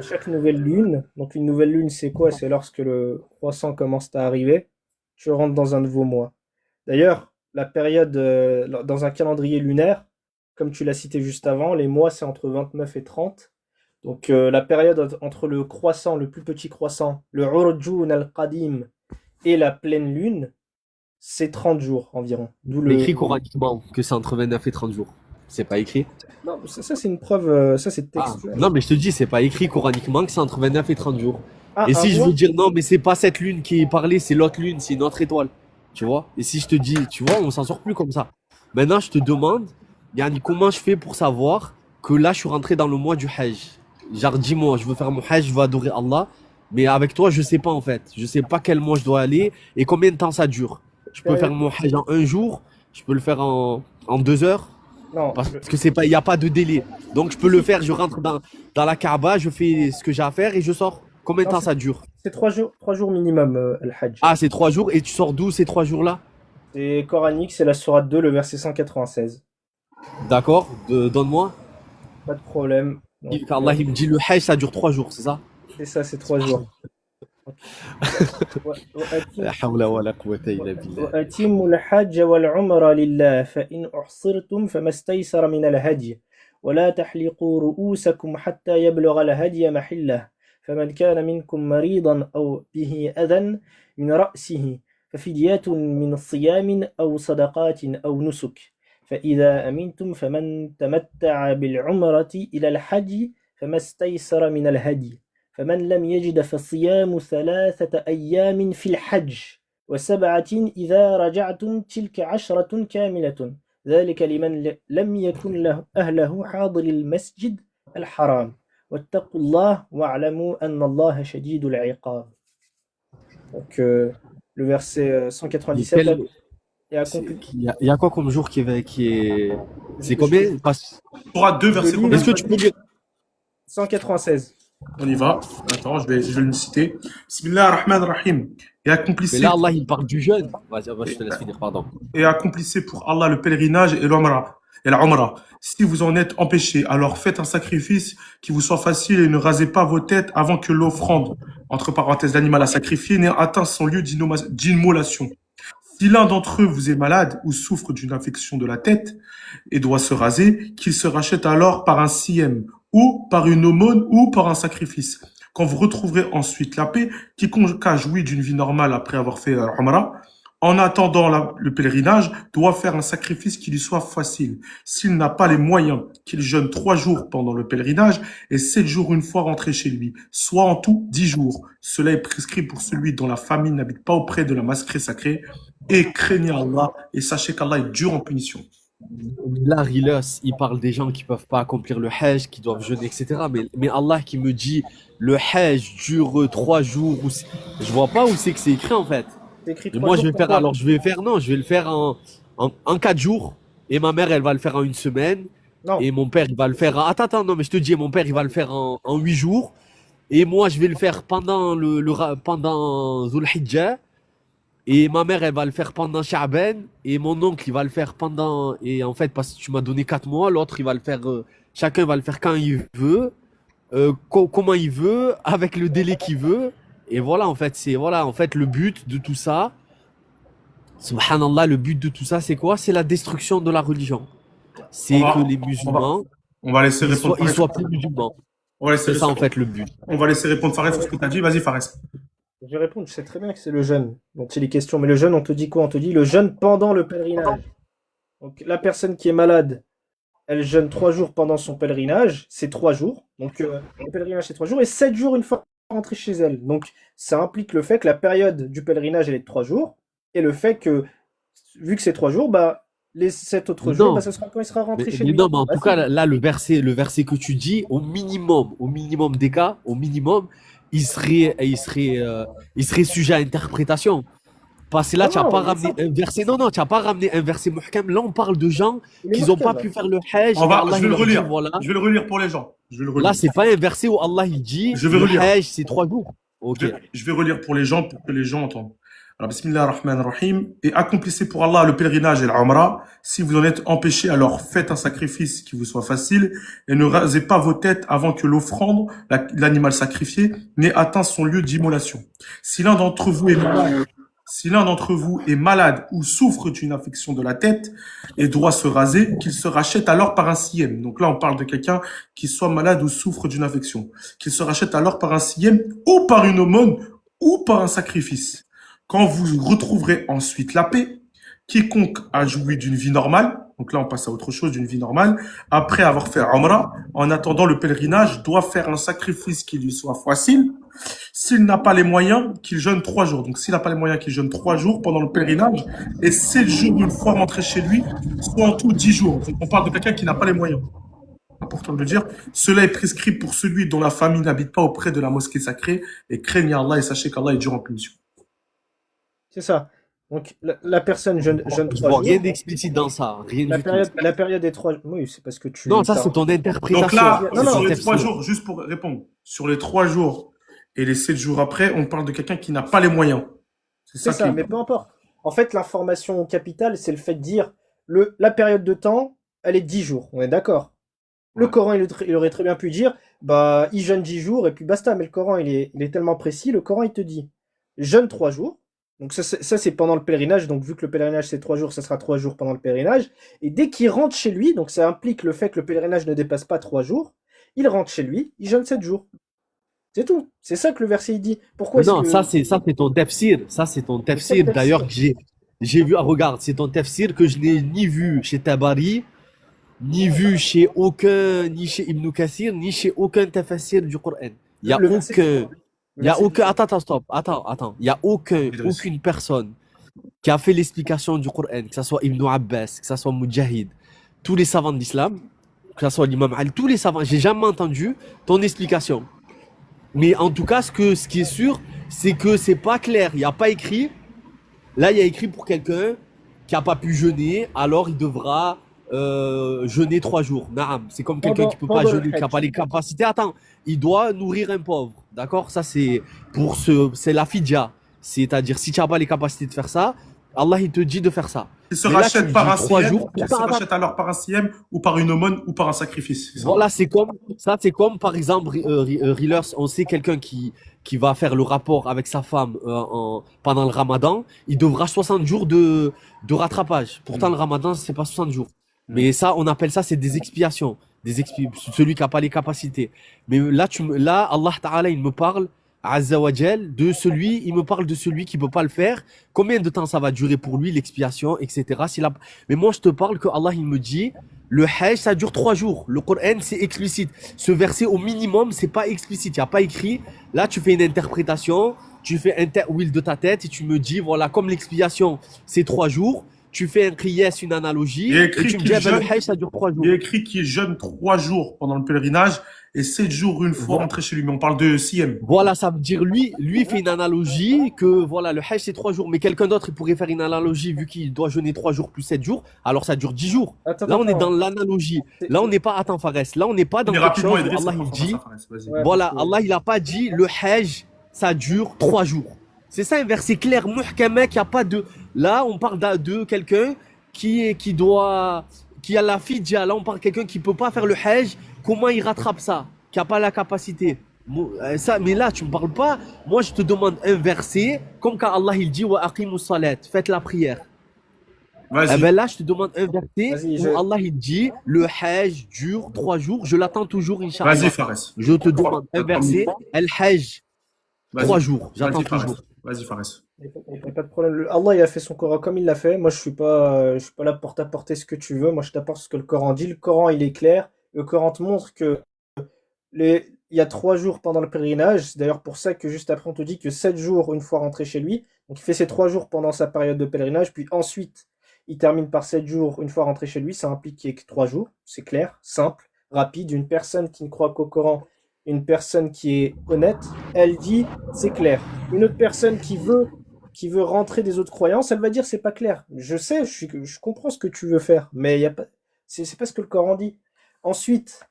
chaque nouvelle lune, donc une nouvelle lune c'est quoi? C'est lorsque le croissant commence à arriver, tu rentres dans un nouveau mois. D'ailleurs, la période dans un calendrier lunaire, comme tu l'as cité juste avant, les mois c'est entre 29 et 30. Donc la période entre le croissant, le plus petit croissant, le Urjun al-Qadim et la pleine lune, c'est 30 jours environ. D'où Mais le. écrit coraniquement que c'est entre 29 et 30 jours. C'est pas écrit? Non, ça c'est une preuve, ça c'est Ah, textuel. non, mais je te dis, c'est pas écrit coraniquement que c'est entre 29 et 30 jours. Ah, Et un si je mois? veux dire non, mais c'est pas cette lune qui est parlée, c'est l'autre lune, c'est une autre étoile. Tu vois? Et si je te dis, tu vois, on s'en sort plus comme ça. Maintenant, je te demande, Yani, comment je fais pour savoir que là, je suis rentré dans le mois du Hajj? Genre, dis-moi, je veux faire mon Hajj, je veux adorer Allah. Mais avec toi, je sais pas en fait. Je sais pas quel mois je dois aller et combien de temps ça dure. Je peux faire mon Hajj en un jour, je peux le faire en 2 heures. Non, Parce que c'est pas, il n'y a pas de délai. Donc je peux le faire, je rentre dans la Kaaba, je fais ce que j'ai à faire et je sors. Combien de Non, temps ça dure? c'est 3 jours minimum, Al-Hajj. Ah, c'est 3 jours et tu sors d'où ces 3 jours-là? C'est coranique, c'est la sourate 2, le verset 196. D'accord, donne-moi. Pas de problème. Donc, Allah il me dit le Hajj ça dure 3 jours, c'est ça? c'est ça, c'est 3 jours. La hawla wa la quwwata illa billah. وأتموا الحج والعمرة لله فإن أحصرتم فما استيسر من الهدي ولا تحلقوا رؤوسكم حتى يبلغ الهدي محله فمن كان منكم مريضا أو به أذى من رأسه ففدية من صيام أو صدقات أو نسك فإذا أمنتم فمن تمتع بالعمرة إلى الحج فما استيسر من الهدي فمن لم يجد فصيام 3 أيام في الحج وسبعة إذا رجعتم تلك 10 كاملة ذلك لمن لم يكن له أهله حاضر المسجد الحرام واتقوا الله واعلموا أن الله شديد العقاب. Donc le verset 197 Quel- et à c'est- conclure. Il y a quoi comme jour qui est... C'est combien? Surat 2, verset combien? Est-ce que tu peux dire... 196. On y va. Attends, je vais le citer. Bismillah ar-Rahman ar-Rahim. Et Mais accomplissez, là, Allah, il parle du jeûne. Vas-y, je te laisse finir, pardon. et accomplissez pour Allah le pèlerinage et l'Umrah. Et la Umrah. Si vous en êtes empêché, alors faites un sacrifice qui vous soit facile et ne rasez pas vos têtes avant que l'offrande, entre parenthèses, l'animal à sacrifier, n'ait atteint son lieu d'immolation. Si l'un d'entre eux vous est malade ou souffre d'une infection de la tête et doit se raser, qu'il se rachète alors par un siyam, ou par une aumône, ou par un sacrifice. Quand vous retrouverez ensuite la paix, quiconque a joui d'une vie normale après avoir fait Umrah, en attendant le pèlerinage, doit faire un sacrifice qui lui soit facile. S'il n'a pas les moyens, qu'il jeûne 3 jours pendant le pèlerinage et 7 jours une fois rentré chez lui, soit en tout 10 jours. Cela est prescrit pour celui dont la famille n'habite pas auprès de la mosquée sacrée. Et craignez Allah et sachez qu'Allah est dur en punition. Là, Rilos, il parle des gens qui peuvent pas accomplir le Hajj, qui doivent jeûner, etc. Mais Allah qui me dit le Hajj dure 3 jours, je vois pas où c'est que c'est écrit en fait. C'est écrit Et 3 moi, je jours vais pour faire, toi. alors je vais le faire en 4 jours. Et ma mère, elle va le faire en une semaine. Non, Et mon père, il va le faire. Attends, non, mais je te dis, mon père, il va le faire en 8 jours. Et moi, je vais le faire pendant pendant Dhul Hijjah. Et ma mère, elle va le faire pendant Sha'ban. Et mon oncle, il va le faire pendant. Et en fait, parce que tu m'as donné 4 mois, l'autre, il va le faire. Chacun va le faire quand il veut, comment il veut, avec le délai qu'il veut. Et voilà, en fait, voilà, en fait, le but de tout ça, subhanallah, le but de tout ça, c'est quoi? C'est la destruction de la religion. On C'est que va, les on va, musulmans, on va laisser répondre ils Fares. soient plus musulmans. On va laisser, C'est ça, en fait, le but. on va laisser répondre Fares sur ce que tu as dit. Vas-y, Fares. je vais répondre, je sais très bien que c'est le jeûne dont il est question. Mais le jeûne, on te dit quoi? On te dit le jeûne pendant le pèlerinage. Donc la personne qui est malade, elle jeûne 3 jours pendant son pèlerinage, c'est 3 jours. Donc le pèlerinage, c'est 3 jours, et 7 jours une fois rentrée chez elle. Donc ça implique le fait que la période du pèlerinage, elle est de 3 jours, et le fait que, vu que c'est 3 jours, bah, les 7 autres jours, bah, Non, ce sera quand il sera rentré chez mais lui. non, mais en Bah tout si. cas, là, le verset que tu dis, au minimum des cas, au minimum, il serait sujet à interprétation. Parce que là, Non, tu n'as non, pas il est ramené simple. un verset. Non, tu n'as pas ramené un verset muhkam. Là, on parle de gens Il est qui n'ont marqué, pas là. pu faire le Hajj et Allah, Je vais il le leur dit, relire. voilà. Je vais le relire pour les gens. Je vais le Là, relire. c'est pas un verset où Allah, il dit, Je vais le relire. Hajj, c'est 3 jours. Ok. Je vais relire pour les gens, pour que les gens entendent. Alors, Bismillah ar-Rahman ar-Rahim. Et accomplissez pour Allah le pèlerinage et l'Umrah. Si vous en êtes empêchés, alors faites un sacrifice qui vous soit facile et ne rasez pas vos têtes avant que l'offrande, l'animal sacrifié, n'ait atteint son lieu d'immolation. Si l'un d'entre vous est malade, si l'un d'entre vous est malade ou souffre d'une affection de la tête et doit se raser, qu'il se rachète alors par un siyem. Donc là, on parle de quelqu'un qui soit malade ou souffre d'une affection. Qu'il se rachète alors par un siyem ou par une aumône ou par un sacrifice. Quand vous retrouverez ensuite la paix, quiconque a joui d'une vie normale, donc là on passe à autre chose, d'une vie normale, après avoir fait Umrah, en attendant le pèlerinage, doit faire un sacrifice qui lui soit facile. S'il n'a pas les moyens, qu'il jeûne 3 jours. Donc s'il n'a pas les moyens, qu'il jeûne 3 jours pendant le pèlerinage, et 7 jours une fois rentré chez lui, soit en tout 10 jours. Donc on parle de quelqu'un qui n'a pas les moyens. Important de le dire. Cela est prescrit pour celui dont la famille n'habite pas auprès de la mosquée sacrée, et craignez Allah et sachez qu'Allah est dur en punition. C'est ça. Donc la personne jeûne Je 3 vois rien jours. d'explicite dans ça. Rien La du tout. période est 3 jours. Oui, c'est parce que Non, tu. ça, c'est ton Donc interprétation. là, Non, C'est non. sur ton les 3 tafsir. jours, juste pour répondre, sur les 3 jours et les 7 jours après, on parle de quelqu'un qui n'a pas les moyens. C'est C'est ça qui ça, est. mais peu importe. En fait, l'information capitale, c'est le fait de dire la période de temps, elle est de 10 jours. On est d'accord. Le Ouais. Coran, il aurait très bien pu dire, bah, il jeûne 10 jours et puis basta. Mais le Coran, il est tellement précis. Le Coran, il te dit, jeûne 3 jours. Donc ça, c'est pendant le pèlerinage. Donc vu que le pèlerinage, c'est 3 jours, ça sera 3 jours pendant le pèlerinage. Et dès qu'il rentre chez lui, donc ça implique le fait que le pèlerinage ne dépasse pas 3 jours, il rentre chez lui, il jeûne 7 jours. C'est tout. C'est ça que le verset il dit. Pourquoi est-ce Non, que... ça, c'est ton tafsir. Ça, c'est ton C'est ça le tafsir. D'ailleurs, tafsir. j'ai vu, regarde, c'est ton tafsir que je n'ai ni vu chez Tabari, ni vu chez aucun, ni chez Ibn Kathir, ni chez aucun tafassir du Coran. Il y a Le verset dit aucun, quoi? Le il y a verset dit aucun, quoi? attends, stop, attends. Il y a Idriss. aucune personne qui a fait l'explication du Coran, que ce soit Ibn Abbas, que ce soit Mujahid, tous les savants de l'islam, que ce soit l'imam Ali, tous les savants, j'ai jamais entendu ton explication. Mais en tout cas, ce qui est sûr, c'est que c'est pas clair. Il n'y a pas écrit. Là, il y a écrit pour quelqu'un qui n'a pas pu jeûner, alors il devra jeûner 3 jours. Naam. C'est comme quelqu'un qui peut pas Pendant le jeûner, qui n'a Hajj. pas les capacités. Attends, il doit nourrir un pauvre. D'accord? Ça, c'est c'est la fidya. C'est-à-dire, si tu n'as pas les capacités de faire ça, Allah, il te dit de faire ça. Il se Mais là, tu rachète me par dis un 3 jours. siyem, il se Attends, rachète alors par un siyem ou par une aumône ou par un sacrifice. C'est ça. voilà, c'est comme par exemple, Reelers, on sait quelqu'un qui va faire le rapport avec sa femme pendant le ramadan, il devra 60 jours de rattrapage. Pourtant, le ramadan, c'est pas 60 jours. Mais ça, on appelle ça, c'est des expiations. Celui qui n'a pas les capacités. Mais là, Allah Ta'ala, il me parle, Azza wa Jal, il me parle de celui qui peut pas le faire. Combien de temps ça va durer pour lui, l'expiation, etc. Mais moi, je te parle que Allah, il me dit, le Hajj, ça dure 3 jours. Le Coran, c'est explicite. Ce verset, au minimum, c'est pas explicite. Il n'y a pas écrit. Là, tu fais une interprétation, tu fais un ta'wil de ta tête et tu me dis, voilà, comme l'expiation, c'est 3 jours, tu fais un qiyas, une analogie, Il y a et écrit tu me qu'il dis, ah ben, le jeûne, hajj, ça dure 3 jours. il y a écrit qu'il jeûne 3 jours pendant le pèlerinage et 7 jours une fois Vo- rentré chez lui. Mais on parle de Siem. Voilà, ça veut dire, lui fait une analogie que, voilà, le hajj, c'est 3 jours. Mais quelqu'un d'autre, il pourrait faire une analogie, vu qu'il doit jeûner 3 jours plus 7 jours, alors ça dure 10 jours. Attends, Là, on est dans attends. l'analogie. C'est- Là, on n'est pas, attends, Fares, là, on n'est pas dans Mais quelque rapidement, chose où Idriss, Allah, après, il on passe dit, à Fares. Vas-y. Ouais, voilà, parce que- Allah, il a pas dit, le hajj, ça dure 3 jours. C'est ça un verset clair, muhkama, qu'il n'y a pas de. Là, on parle de quelqu'un qui a la fidya. Là, on parle de quelqu'un qui peut pas faire le hajj. Comment il rattrape ça? Qui a pas la capacité. Ça, mais là, tu me parles pas. Moi, je te demande un verset, comme quand Allah il dit wa aqimus salat, faites la prière. Eh Vas-y. ben là, je te demande un verset Vas-y, où Allah il dit le hajj dure 3 jours. Je l'attends toujours, Inch'Allah. Vas-y, Fares. Je te demande un verset, el hajj, Vas-y. 3 jours. J'attends Vas-y, Fares. toujours. Vas-y, Fares. Il n'y a pas de problème. Allah, il a fait son Coran comme il l'a fait. Moi, je suis pas là pour t'apporter ce que tu veux. Moi, je t'apporte ce que le Coran dit. Le Coran, il est clair. Le Coran te montre que il y a 3 jours pendant le pèlerinage. C'est d'ailleurs pour ça que juste après, on te dit que 7 jours une fois rentré chez lui. Donc, il fait ses 3 jours pendant sa période de pèlerinage. Puis ensuite, il termine par 7 jours une fois rentré chez lui. Ça implique qu'il y ait que 3 jours. C'est clair, simple, rapide. Une personne qui ne croit qu'au Coran, une personne qui est honnête, elle dit c'est clair. Une autre personne qui veut rentrer des autres croyances, elle va dire c'est pas clair. Je sais, je comprends ce que tu veux faire, mais y a pas, c'est pas ce que le Coran dit. Ensuite,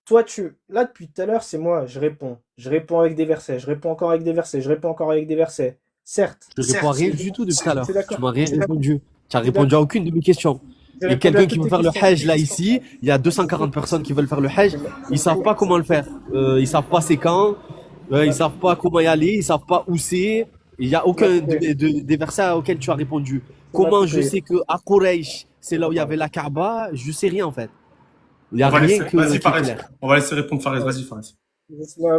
toi, là depuis tout à l'heure, c'est moi, je réponds avec des versets, je réponds encore avec des versets, je réponds encore avec des versets. Certes, Je réponds à rien du tout depuis tout à l'heure. c'est d'accord. Tu m'as rien répondu. Tu as C'est répondu à aucune de mes questions. J'ai Et répondu quelqu'un à qui toutes veut tes faire le questions. hajj là ici, il y a 240 personnes qui veulent faire le hajj, ils savent pas comment le faire. Ils savent pas c'est quand, ils savent pas comment y aller, ils savent pas où c'est. Il y a aucun des versets auxquels tu as répondu. Comment je sais que à Quraysh, c'est là où il y avait la Kaaba, je sais rien en fait. Il y a On va rien laisser- que Vas-y, qui est Fares. clair. On va laisser répondre Fares. Vas-y, Fares.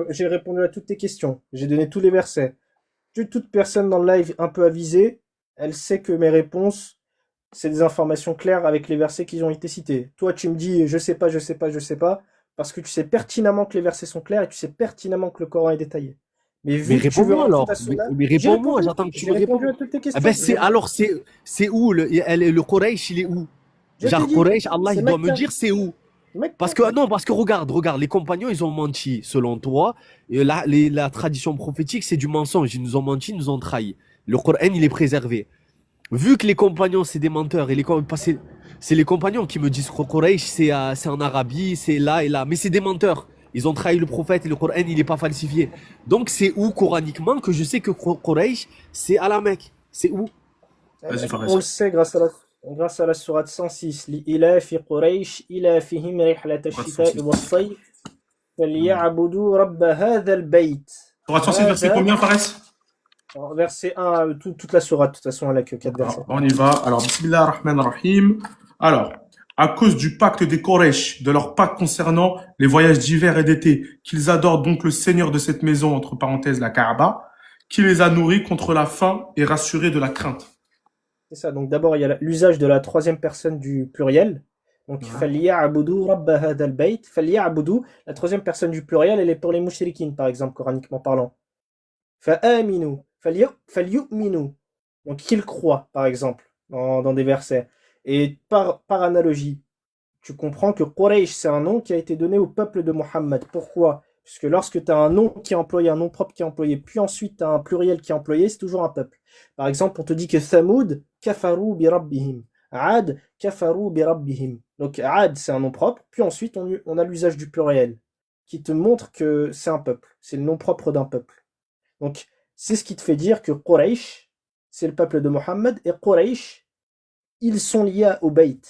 J'ai répondu à toutes tes questions. J'ai donné tous les versets. Toute personne dans le live un peu avisée, elle sait que mes réponses, c'est des informations claires avec les versets qui ont été cités. Toi, tu me dis je sais pas, je sais pas, je sais pas, parce que tu sais pertinemment que les versets sont clairs et tu sais pertinemment que le Coran est détaillé. Mais vu Mais que tu veux réponds-moi rentrer alors. ta sunna, Mais j'ai réponds-moi, répondu. j'attends que tu J'ai me répondu répondes. à toutes tes Ah questions. ben c'est où le Quraysh, il est où? Je Genre t'ai dit, Quraysh, Allah c'est il doit me Mecca. dire c'est où? Mec, Parce que regarde, les compagnons, ils ont menti, selon toi. Et la tradition prophétique, c'est du mensonge. Ils nous ont menti, ils nous ont trahis. Le Coran, il est préservé. Vu que les compagnons, c'est des menteurs, c'est les compagnons qui me disent que Quraysh, c'est en Arabie, c'est là et là. Mais c'est des menteurs. Ils ont trahi le prophète et le Coran, il n'est pas falsifié. Donc, c'est où, coraniquement, que je sais que Quraysh, c'est à la Mecque? C'est où? Vas-y, Fares. on le sait grâce à la sourate 106. لإلاف قريش إلافهم رحلة الشتاء والصيف فليعبدوا رب هذا البيت. On va censer le verset combien, Fares? Alors, verset 1, toute la sourate, de toute façon, elle a que 4 versets. Alors, on y va. Alors, Bismillah ar-Rahman ar-Rahim. Alors, à cause du pacte des Quraysh, de leur pacte concernant les voyages d'hiver et d'été, qu'ils adorent donc le Seigneur de cette maison, entre parenthèses la Kaaba, qui les a nourris contre la faim et rassurés de la crainte. C'est ça. Donc d'abord, il y a l'usage de la troisième personne du pluriel. Donc, فَلْيَعْبُدُوا رَبَّ هَذَا الْبَيْتِ. فَلْيَعْبُدُوا, la troisième personne du pluriel, elle est pour les mouchriquines, par exemple, coraniquement parlant. فَآمِنُوا, فَلْيُؤْمِنُوا. Donc, qu'ils croient, par exemple, dans des versets. Et par analogie, tu comprends que Quraysh, c'est un nom qui a été donné au peuple de Mohammed. Pourquoi? Parce que lorsque tu as un nom qui est employé, un nom propre qui est employé, puis ensuite tu as un pluriel qui est employé, c'est toujours un peuple. Par exemple, on te dit que Thamoud, kafaru bi rabbihim. Ad, kafaru bi rabbihim. Donc Ad, c'est un nom propre, puis ensuite on a l'usage du pluriel, qui te montre que c'est un peuple, c'est le nom propre d'un peuple. Donc c'est ce qui te fait dire que Quraysh, c'est le peuple de Mohammed, et Quraysh, ils sont liés au Bayt.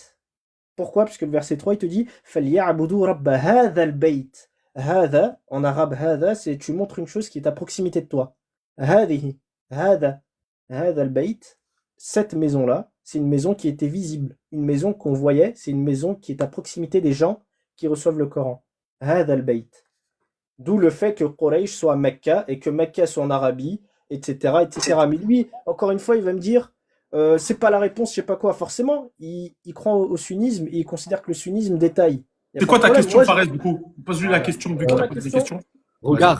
Pourquoi? Parce que le verset 3, il te dit فَلْيَعْبُدُوا رَبَّ هَذَا الْبَيْتِ. هذا, en arabe, هذا, c'est tu montres une chose qui est à proximité de toi. هذه, هذا, هذا البيت, cette maison-là, c'est une maison qui était visible. Une maison qu'on voyait, c'est une maison qui est à proximité des gens qui reçoivent le Coran. هذا البيت. D'où le fait que Quraysh soit à Mecca et que Mecca soit en Arabie, etc., etc. Mais lui, encore une fois, il va me dire c'est pas la réponse, je sais pas quoi. Forcément, il croit au sunnisme et il considère que le sunnisme détaille. Y a C'est pas quoi de ta problème. question, Moi, Fares, du coup? Pose-lui la question, vu qu'il t'a posé des questions. Regarde,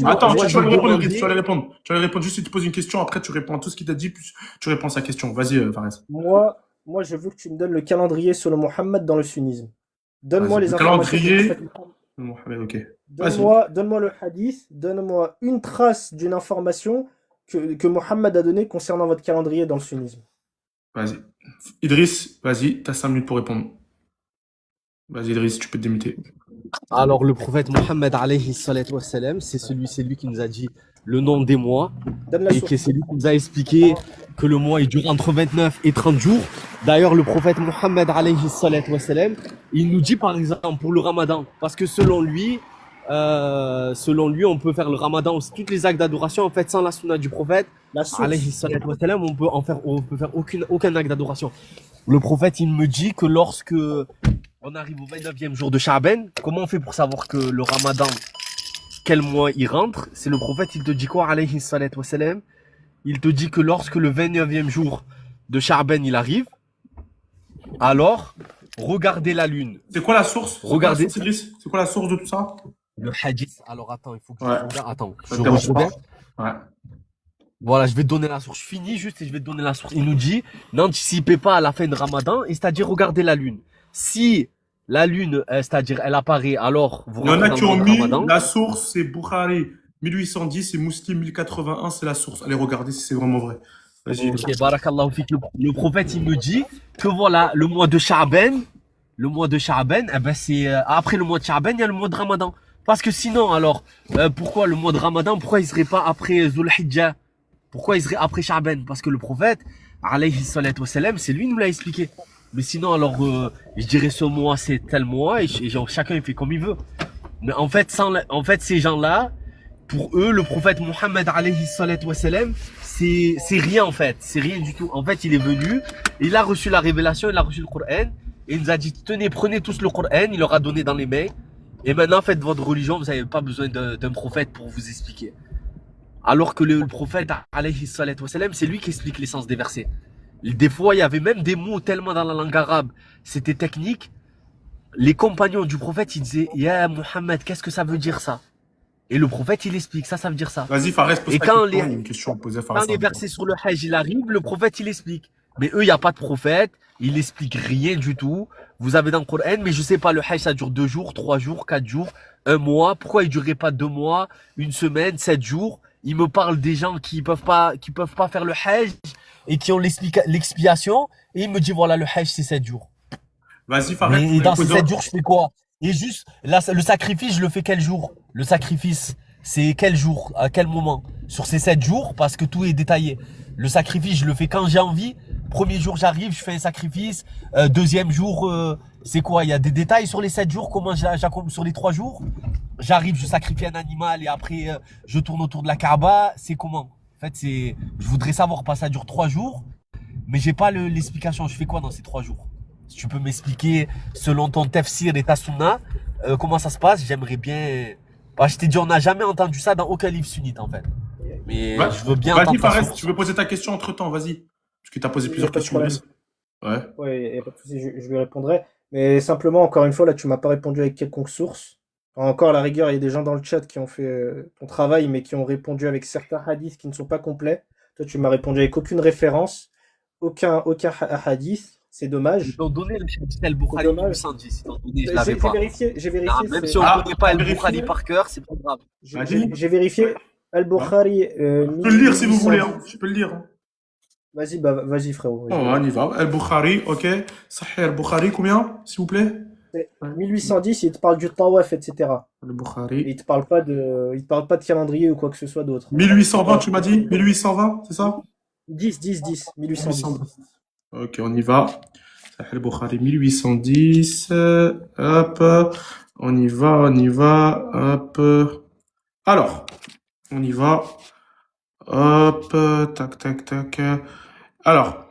Attends, moi, tu vas je lui répondre, demandais- tu vas lui répondre. Tu vas lui répondre juste si tu poses une question, après tu réponds à tout ce qu'il t'a dit, puis tu réponds à sa question. Vas-y, Fares. Moi, moi, je veux que tu me donnes le calendrier selon Mohammed dans le sunnisme. Donne-moi Vas-y. les Le informations que le calendrier. prophète Mohammed. Mohamed, ok. Vas-y. Donne-moi le hadith, donne-moi une trace d'une information que Mohammed a donnée concernant votre calendrier dans le sunnisme. Vas-y. Idriss, vas-y, t'as 5 minutes pour répondre. Vas-y, Idriss, tu peux te démuter. Alors, le prophète Mohammed alayhi salatu wassalam, c'est lui qui nous a dit le nom des mois Donne la et source. que c'est lui qui nous a expliqué que le mois il dure entre 29 et 30 jours. D'ailleurs, le prophète Mohammed alayhi salatu wassalam, il nous dit par exemple pour le ramadan, parce que selon lui, on peut faire le ramadan aussi, toutes les actes d'adoration en fait sans la sunna du prophète La source. alayhi salatu wassalam, on peut faire aucun acte d'adoration. Le prophète, il me dit que lorsque on arrive au 29e jour de Sha'ban, comment on fait pour savoir que le ramadan, quel mois il rentre? C'est le prophète, il te dit quoi, alayhi salatu wassalam? Il te dit que lorsque le 29e jour de Sha'ban il arrive, alors regardez la lune. C'est quoi la source? Regardez. C'est quoi la source, Idriss? C'est quoi la source de tout ça? Le hadith. Alors attends, il faut que Ouais. je regarde. Attends, Ça je te dérange pas? regarde. Ouais. Voilà, je vais te donner la source. Je finis juste et je vais te donner la source. Il nous dit, n'anticipez pas à la fin de Ramadan, et c'est-à-dire regardez la lune. Si la lune, c'est-à-dire elle apparaît, alors vous Il y en rentrez a dans qui le ont mois de mis Ramadan. la source, c'est Bukhari 1810 et Muslim 1081, c'est la source. Allez regarder si c'est vraiment vrai. Vas-y. Ok, barakallahu fik. Le prophète, il me dit que voilà, le mois de Sha'ban, eh ben c'est après le mois de Sha'ban, il y a le mois de Ramadan. Parce que sinon, alors, pourquoi le mois de Ramadan, pourquoi il serait pas après Zul Hijjah? Pourquoi il serait après Sha'ban? Parce que le prophète, alayhi salatu wassalam, c'est lui qui nous l'a expliqué. Mais sinon, alors, je dirais ce mois, c'est tel mois, et genre, chacun il fait comme il veut. Mais en fait, ces gens-là, pour eux, le prophète Mohammed alayhi salatu wassalam, c'est rien en fait, c'est rien du tout. En fait, il est venu, il a reçu la révélation, il a reçu le Coran, et il nous a dit, tenez, prenez tous le Coran, il leur a donné dans les mains, et maintenant faites votre religion, vous n'avez pas besoin d'un prophète pour vous expliquer. Alors que le prophète alayhi salatu wassalam, c'est lui qui explique l'essence des versets. Des fois, il y avait même des mots tellement dans la langue arabe, c'était technique. Les compagnons du prophète, ils disaient, Ya Mohammed, qu'est-ce que ça veut dire ça? Et le prophète, il explique, ça veut dire ça. Vas-y, Fares, pose Et ta quand question. les- Il y a une question à poser à Fares. Quand les versets sur le Hajj, il arrive, le prophète, il explique. Mais eux, il n'y a pas de prophète, il explique rien du tout. Vous avez dans le Coran, mais je sais pas, le Hajj, ça dure 2 jours, 3 jours, 4 jours, 1 mois. Pourquoi il durerait pas 2 mois, 1 semaine, 7 jours? Il me parle des gens qui peuvent pas faire le Hajj et qui ont l'expiation. Et il me dit, voilà, le Hajj, c'est 7 jours. Vas-y, Fares. Mais dans ces pose- 7 jours, je fais quoi? Et juste, là, le sacrifice, je le fais quel jour? Le sacrifice, c'est quel jour? À quel moment? Sur ces 7 jours, parce que tout est détaillé. Le sacrifice, je le fais quand j'ai envie. Premier jour, j'arrive, je fais un sacrifice. Deuxième jour, c'est quoi? Il y a des détails sur les 7 jours. Comment j'accomplis sur les 3 jours? J'arrive, je sacrifie un animal et après, je tourne autour de la Kaaba. C'est comment? En fait, je voudrais savoir, pas ça dure 3 jours, mais j'ai pas l'explication. Je fais quoi dans ces 3 jours? Si tu peux m'expliquer, selon ton tafsir et ta sunna, comment ça se passe, j'aimerais bien. Bah, je t'ai dit, on n'a jamais entendu ça dans aucun livre sunnite, en fait. Mais Ouais. je veux bien Vas-y, entendre ta Fares, source. tu veux poser ta question entre temps, vas-y. Parce que tu as posé Il y a plusieurs pas de questions. problème. Ouais. Ouais, il n'y a pas de souci, je lui répondrai. Mais simplement, encore une fois, là, tu m'as pas répondu avec quelconque source. Encore, à la rigueur, il y a des gens dans le chat qui ont fait ton travail, mais qui ont répondu avec certains hadiths qui ne sont pas complets. Toi, tu m'as répondu avec aucune référence, aucun hadith. C'est dommage. Ils t'ont donné le hadith al-Bukhari C'est dommage. 810. Ils t'ont donné, je J'ai l'avais pas. vérifié, Ah, même c'est- si on Ah, ne connaît pas vérifié. al-Bukhari par cœur, c'est pas grave. j'ai vérifié. Al-Bukhari. Je peux le lire si vous voulez. Hein. Je peux le lire. Hein. Vas-y, bah, vas-y, frérot. Oh, on y va. Al-Bukhari, ok. Sahih al-Bukhari, combien, s'il vous plaît? 1810, il te parle du tawaf, etc. Al-Bukhari. Il te parle pas de calendrier ou quoi que ce soit d'autre. 1820, tu m'as dit? 1820, c'est ça? 10, 1810. Ok, on y va. Sahih al-Bukhari, 1810. Hop. On y va. Hop. Alors, on y va. Hop. Tac. Alors,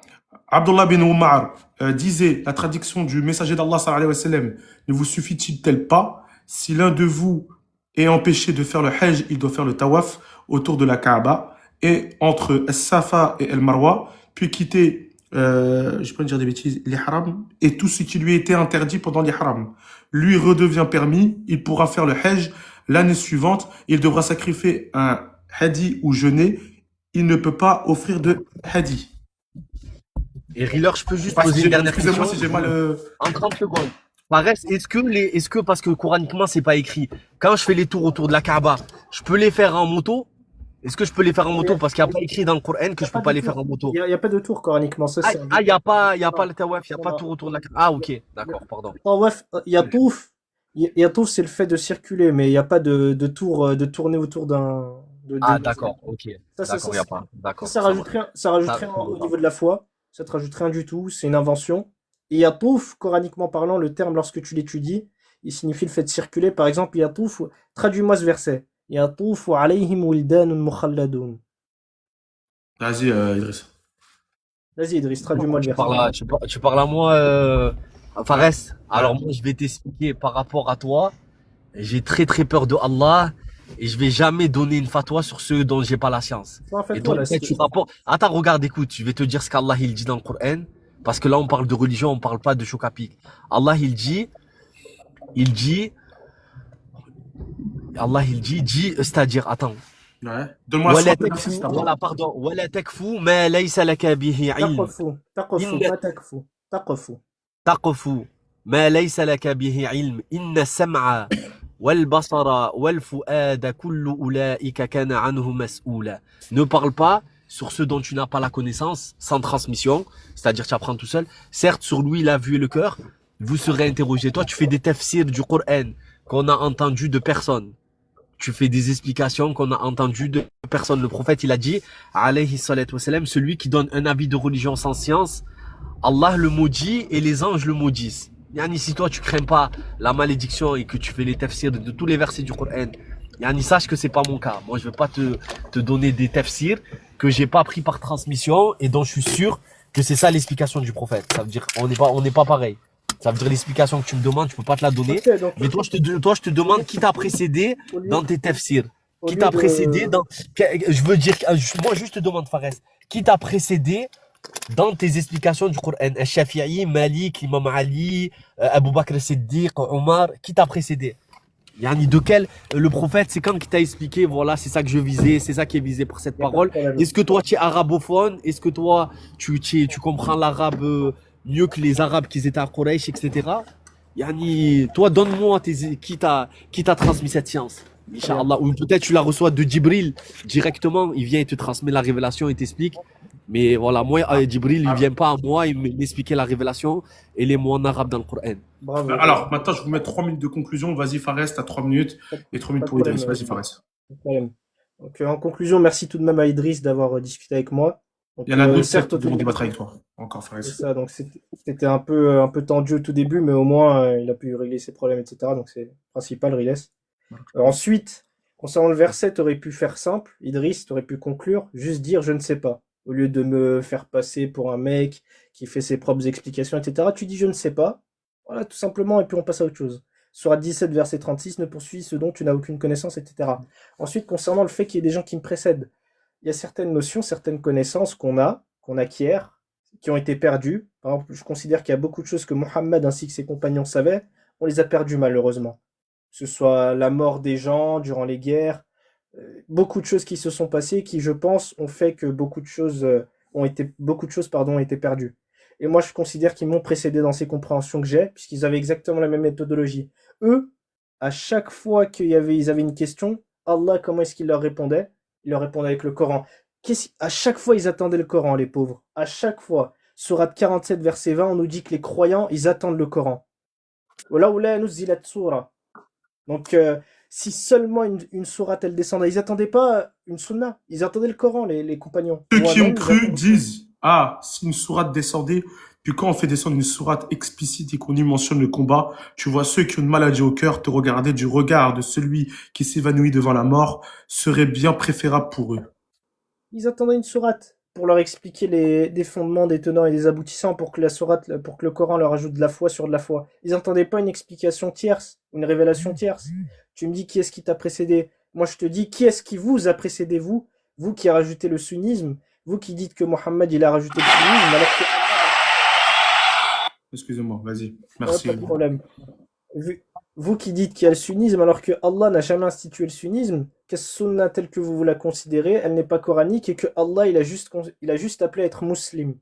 Abdullah bin Umar disait, la traduction du messager d'Allah sallallahu alayhi wa sallam, ne vous suffit-il pas, si l'un de vous est empêché de faire le hajj, il doit faire le tawaf autour de la Kaaba, et entre As-Safa et El-Marwa, puis quitter, je vais pas dire des bêtises, l'ihram, et tout ce qui lui était interdit pendant l'ihram. Lui redevient permis, il pourra faire le hajj l'année suivante, il devra sacrifier un hadi ou jeûner, il ne peut pas offrir de hadi. Et Riller, je peux juste Parce que poser une dernière excusez-moi question si j'ai mal. en 30 secondes. Pareil, est-ce que parce que coraniquement c'est pas écrit, quand je fais les tours autour de la Kaaba, je peux les faire en moto? Est-ce que je peux les faire en moto parce qu'il n'y a pas écrit dans le Coran que je peux pas les faire en moto? Il y a pas de tour coraniquement. Ça, c'est Il y a pas le tawaf, il y a Non, pas non. tour autour de la Kaaba. Ah, ok, d'accord, pardon. Tawaf, il y a touf. Il y a touf, c'est le fait de circuler, mais il n'y a pas de tour, de tourner autour d'un. Ah, d'accord, ok. Ça, D'accord, il n'y a pas. D'accord. ça rajoute marche. rien, ça rajoute Ça- rien au niveau de la foi. Ça te rajoute rien du tout. C'est une invention. Et Yatouf, coraniquement parlant, le terme, lorsque tu l'étudies, il signifie le fait de circuler. Par exemple, Yatouf, traduis-moi ce verset. Yatouf alayhim wildanun mukhalladun. Vas-y, Idriss. Vas-y, Idriss, traduis-moi le Tu verset. tu parles à moi, Fares. Alors moi, je vais t'expliquer par rapport à toi. J'ai très très peur de Allah et je vais jamais donner une fatwa sur ceux dont j'ai pas la science. En fait, Et donc, voilà, en fait, tu rapportes. Attends, regarde, écoute, je vais te dire ce qu'Allah il dit dans le Coran. Parce que là, on parle de religion, on parle pas de choc à pic. Allah il dit, c'est-à-dire, attends. Ouais. Donne-moi ولا ça. تكفو voilà pardon ولا تكفو ما ليس لك به علم تقف إن ما تكفو تقف تقف ما ليس لك به علم إن السمع والبصر والفؤاد كل أولئك كان عنه مسؤولا. Ne parle pas sur ceux dont tu n'as pas la connaissance, sans transmission, c'est-à-dire tu apprends tout seul. Certes, sur lui, la vue et le cœur, vous serez interrogé. Toi, tu fais des tafsirs du Coran qu'on a entendu de personne. Tu fais des explications qu'on a entendues de personne. Le prophète, il a dit, alayhi salatu wassalam, celui qui donne un avis de religion sans science, Allah le maudit et les anges le maudissent. Yani, si toi, tu crains pas la malédiction et que tu fais les tafsirs de tous les versets du Coran, Yani, sache que c'est pas mon cas. Moi, je vais pas te donner des tafsirs que j'ai pas pris par transmission et dont je suis sûr que c'est ça l'explication du prophète. Ça veut dire, on n'est pas pareil. Ça veut dire l'explication que tu me demandes, je peux pas te la donner. Ok, donc, Mais toi, je te demande qui t'a précédé au lieu- dans tes tafsirs. au Qui lieu t'a de- précédé dans, je veux dire, moi, juste te demande, Fares, qui t'a précédé dans tes explications du Coran? Al-Shafi'i, Malik, Imam Ali, Abu Bakr Siddiq, Omar, qui t'a précédé? Yani de quel, le prophète, c'est quand qui t'a expliqué, voilà, c'est ça que je visais, c'est ça qui est visé par cette Y a pas de parole. problème. Est-ce que toi, tu es arabophone? Est-ce que toi, tu comprends l'arabe mieux que les arabes qui étaient à Quraysh, etc. Yani, toi, donne-moi qui t'a transmis cette science. Inch'Allah. Ou peut-être tu la reçois de Djibril directement, il vient et te transmet la révélation et t'explique. Mais voilà, moi, Djibril, il vient pas à moi, il m'expliquait la révélation et les mots en arabe dans le Coran. Bravo. Alors, maintenant, je vous mets 3 minutes de conclusion. Vas-y, Fares, t'as 3 minutes. Et 3 minutes pour Idriss. Vas-y, Fares. Pas de problème. Donc, en conclusion, merci tout de même à Idriss d'avoir discuté avec moi. Donc, Il y en a d'autres certes, qui vont débattre avec toi. Encore, Fares. c'est ça, donc c'était un peu tendu au tout début, mais au moins il a pu régler ses problèmes, etc. Donc c'est le principal, Riles. Ensuite, concernant le verset, tu aurais pu faire simple, Idriss, tu aurais pu conclure, juste dire je ne sais pas. Au lieu de me faire passer pour un mec qui fait ses propres explications, etc. Tu dis je ne sais pas. Voilà, tout simplement, et puis on passe à autre chose. Surat 17, verset 36, ne poursuis ce dont tu n'as aucune connaissance, etc. Ensuite, concernant le fait qu'il y ait des gens qui me précèdent, il y a certaines notions, certaines connaissances qu'on acquiert, qui ont été perdues. Par exemple, je considère qu'il y a beaucoup de choses que Mohammed ainsi que ses compagnons savaient, on les a perdues malheureusement. Que ce soit la mort des gens durant les guerres, beaucoup de choses qui se sont passées qui, je pense, ont fait que beaucoup de choses ont été perdues. Et moi, je considère qu'ils m'ont précédé dans ces compréhensions que j'ai, puisqu'ils avaient exactement la même méthodologie. Eux, à chaque fois ils avaient une question, Allah, comment est-ce qu'il leur répondait? Il leur répondait avec le Coran. À chaque fois, ils attendaient le Coran, les pauvres. À chaque fois. Sourate 47, verset 20, on nous dit que les croyants, ils attendent le Coran. Donc, si seulement une sourate, elle descendait, ils n'attendaient pas une sunna. Ils attendaient le Coran, les compagnons. Ceux qui ont Moi-même, cru disent, ah, si une sourate descendait, puis quand on fait descendre une sourate explicite et qu'on y mentionne le combat, tu vois ceux qui ont une maladie au cœur te regarder du regard de celui qui s'évanouit devant la mort serait bien préférable pour eux. ils attendaient une sourate pour leur expliquer des fondements, des tenants et des aboutissants, pour que le Coran leur ajoute de la foi sur de la foi. Ils n'attendaient pas une explication tierce, une révélation tierce. Tu me dis qui est-ce qui t'a précédé? Moi je te dis qui est-ce qui vous a précédé, vous qui a rajouté le sunnisme, vous qui dites que Mohammed il a rajouté le sunnisme, alors que... Excusez-moi, vas-y. Merci. Pas de problème. Vous qui dites qu'il y a le sunnisme alors que Allah n'a jamais institué le sunnisme, que sunna telle que vous la considérez, elle n'est pas coranique et que Allah il a juste appelé à être musulman.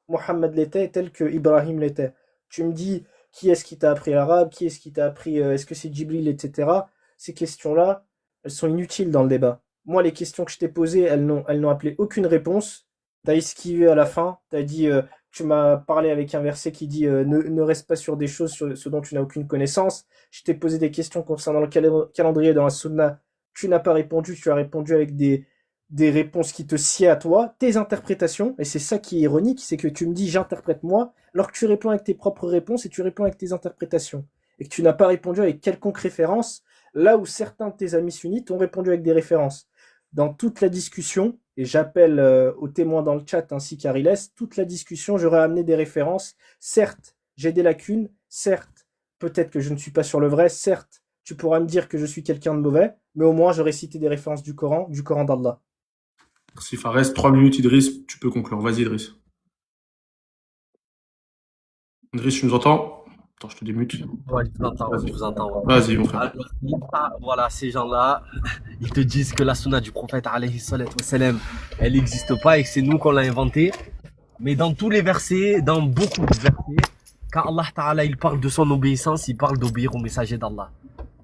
Mohammed l'était, tel que Ibrahim l'était. Tu me dis qui est-ce qui t'a appris l'arabe, qui est-ce qui t'a appris, est-ce que c'est Djibril, etc. Ces questions-là, elles sont inutiles dans le débat. Moi, les questions que je t'ai posées, elles n'ont appelé aucune réponse. T'as esquivé à la fin, t'as dit, tu m'as parlé avec un verset qui dit ne reste pas sur des choses sur ce dont tu n'as aucune connaissance. Je t'ai posé des questions concernant le calendrier dans la sunna. Tu n'as pas répondu, tu as répondu avec des réponses qui te sied à toi, tes interprétations, et c'est ça qui est ironique, c'est que tu me dis j'interprète moi, alors que tu réponds avec tes propres réponses et tu réponds avec tes interprétations, et que tu n'as pas répondu avec quelconque référence, là où certains de tes amis sunnites ont répondu avec des références. Dans toute la discussion, et j'appelle aux témoins dans le chat ainsi qu'Ariles, toute la discussion, j'aurais amené des références. Certes, j'ai des lacunes, certes, peut-être que je ne suis pas sur le vrai, certes, tu pourras me dire que je suis quelqu'un de mauvais, mais au moins j'aurais cité des références du Coran d'Allah. Merci Fares. 3 minutes, Idriss. Tu peux conclure. Vas-y, Idriss. Idriss, tu nous entends? Attends, je te démute. Ouais, je vous entends, Vas-y. je vous entends. Vas-y, mon frère. Alors, voilà, ces gens-là, ils te disent que la sunna du prophète, alayhi salatu wassalam, elle n'existe pas et que c'est nous qu'on l'a inventée. Mais dans tous les versets, dans beaucoup de versets, quand Allah Ta'ala, il parle de son obéissance, il parle d'obéir au messager d'Allah.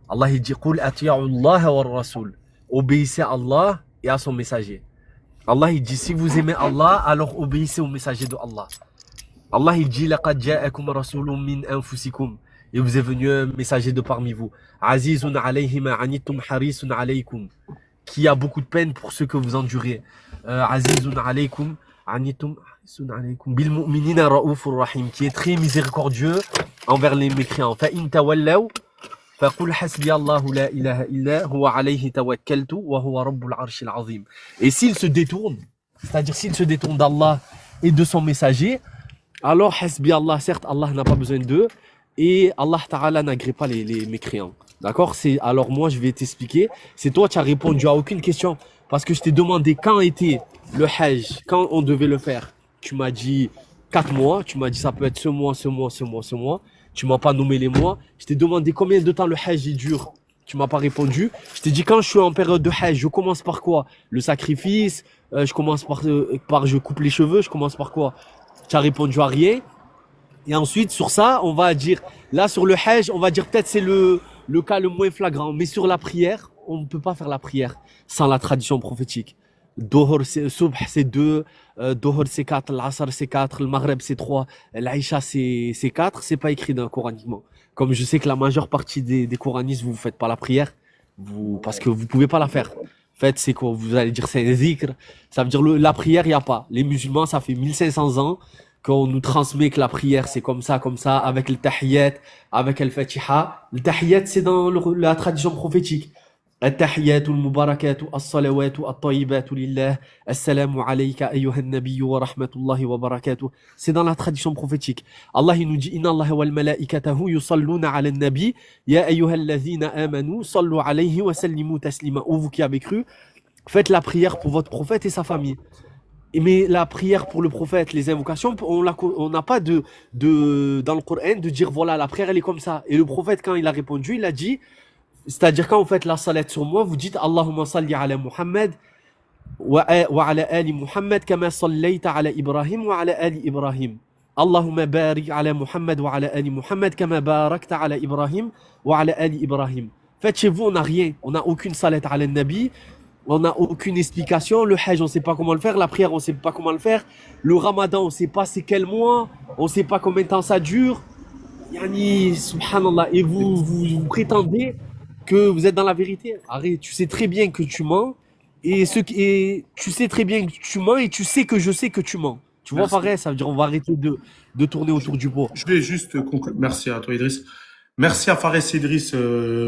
Allah, il dit, Qul ati'u Allah wa rasul. Obéissez à Allah et à son messager. Allah, il dit, si vous aimez Allah, alors obéissez au messager de Allah. Allah, il dit, laqad ja'akum rasulun min anfusikum. Et vous est venu un messager de parmi vous. Azizun alayhi ma anittum harisun alaykum. Qui a beaucoup de peine pour ceux que vous endurez. Azizun alaykum anittum harisun alaykum. Bil mu'minina ra'ufur rahim. Qui est très miséricordieux envers les mécréants. Fa in tawallaw. فقل حسبي الله لا إله إلا هو عليه توكلت وهو رب العرش العظيم. Et s'il se détourne, c'est-à-dire s'il se détourne d'Allah et de son messager, alors hasbi Allah, certes Allah n'a pas besoin d'eux et Allah Ta'ala n'agrée pas les mécréants. D'accord? Alors moi je vais t'expliquer. C'est toi qui as répondu à aucune question parce que je t'ai demandé quand était le Hajj, quand on devait le faire. Tu m'as dit 4 mois, tu m'as dit ça peut être ce mois, ce mois, ce mois, ce mois. Tu m'as pas nommé les mois. Je t'ai demandé combien de temps le Hajj il dure. Tu m'as pas répondu. Je t'ai dit quand je suis en période de Hajj, je commence par quoi? Le sacrifice. Je commence par je coupe les cheveux. Je commence par quoi? Tu as répondu à rien. Et ensuite sur ça, on va dire là sur le Hajj, on va dire peut-être c'est le cas le moins flagrant. Mais sur la prière, on ne peut pas faire la prière sans la tradition prophétique. Dohor, Subh, c'est 2, Dohor, c'est 4, l'Asr, c'est 4, le Maghreb, c'est 3, l'Aïcha, c'est 4, c'est pas écrit coraniquement. Comme je sais que la majeure partie des coranistes, vous faites pas la prière, parce que vous pouvez pas la faire. En fait, c'est quoi? Vous allez dire c'est un zikr, ça veut dire la prière, il n'y a pas. Les musulmans, ça fait 1500 ans qu'on nous transmet que la prière, c'est comme ça, avec le tahiyyat, avec le fatiha. Le tahiyyat, c'est dans la tradition prophétique. التحيات المباركات الصلوات الطيبات لله السلام عليك أيها النبي ورحمة الله وبركاته. C'est dans la tradition prophétique. Allah il nous dit إن الله والملائكته يصلون على النبي يا أيها الذين آمنوا صلوا عليه وسلموا تسليما. Ou vous qui avez cru, faites la prière pour votre prophète et sa famille. Mais la prière pour le prophète, les invocations, on n'a pas dans le Coran de dire voilà la prière elle est comme ça. Et le prophète quand il a répondu, il a dit c'est-à-dire quand vous faites la salat sur moi, vous dites Allahumma salli ala Muhammad wa ala ali Muhammad kama sallayta ala Ibrahim wa ala ali Ibrahim. Allahumma barik ala Muhammad wa ala ali Muhammad kama barakta ala Ibrahim wa ala ali Ibrahim. Faites chez vous, on n'a rien. On n'a aucune salat ala Nabi. On n'a aucune explication. Le Hajj, on ne sait pas comment le faire. La prière, on ne sait pas comment le faire. Le Ramadan, on ne sait pas c'est quel mois. On ne sait pas combien de temps ça dure. Yani, subhanallah. Et vous prétendez que vous êtes dans la vérité. Arrête, tu sais très bien que tu mens et tu sais très bien que tu mens et tu sais que je sais que tu mens. Tu vois, pareil, ça veut dire on va arrêter de tourner autour du pot. Je vais juste conclure. Merci à toi, Idriss. Merci à Fares et Idriss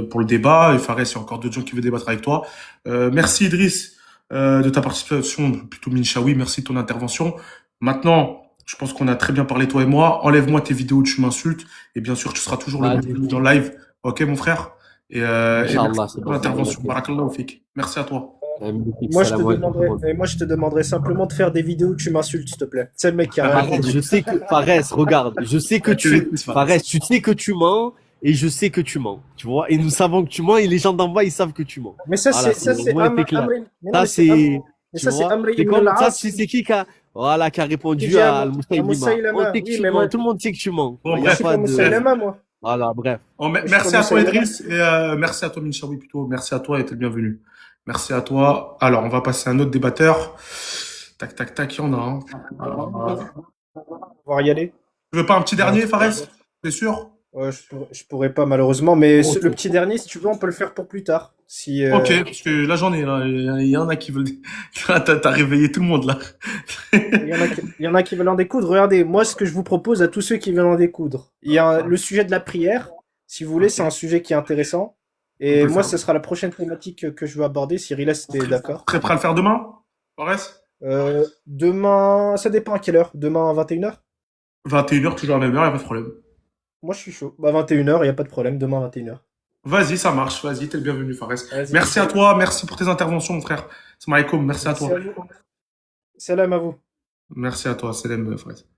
pour le débat. Et Fares, il y a encore d'autres gens qui veulent débattre avec toi. Merci Idriss de ta participation, plutôt Minchawi. Merci de ton intervention. Maintenant, je pense qu'on a très bien parlé, toi et moi. Enlève-moi tes vidéos où tu m'insultes. Et bien sûr, tu seras toujours le bienvenu dans le live. Ok, mon frère? Et merci pour l'intervention. Barakallahu fik. Merci à toi. Moi, je te demanderais simplement de faire des vidéos où tu m'insultes, s'il te plaît. C'est le mec qui a répondu. Je sais que, Fares, regarde, je sais que Fares, tu sais que tu mens et je sais que tu mens. Tu vois, et nous savons que tu mens et les gens d'en bas, ils savent que tu mens. Mais ça, voilà, c'est c'est qui Voilà, qui a répondu J'ai à à Al-Moussaïlima. Moussaïlama. On sait que Oui, tu mais mens. moi, Tout le monde sait que tu mens. Bon, Il n'y moi, a je suis bref. pas pas de. Moussaïlama, moi. Voilà, bref. Bon, Moi, je suis pas merci à toi, Moussaïlama. Idriss, et merci à toi, Minchawi, plutôt. Merci à toi et t'es le bienvenu. Merci à toi. Alors, on va passer à un autre débatteur. Tac, tac, tac, il y en a un. On va y aller. Tu veux pas un petit Ah, dernier, Fares? T'es sûr? ouais, je pourrais pas, malheureusement. Mais Ok. le petit dernier, si tu veux, on peut le faire pour plus tard. Si, Ok, parce que là, j'en ai, là. Il y en a qui veulent. T'as réveillé tout le monde, là. il y en a qui veulent en découdre. Regardez, moi, ce que je vous propose à tous ceux qui veulent en découdre, il y a le sujet de la prière. Si vous voulez, c'est un sujet qui est intéressant. On peut Et le moi, faire. ce sera la prochaine thématique que je veux aborder. Si Rilas était d'accord. Très prêt à le faire demain, Fares? Demain, ça dépend à quelle heure. Demain à 21h? 21h, toujours à la même heure, y a pas de problème. Moi, je suis chaud. Bah, 21h, il n'y a pas de problème. Demain, 21h. Vas-y, ça marche. Vas-y, t'es le bienvenu, Fares. Vas-y. Merci à toi. Merci pour tes interventions, mon frère. Salam alaikum. Merci à Merci toi. à vous. Salam à vous. Merci à toi. Salam, Fares.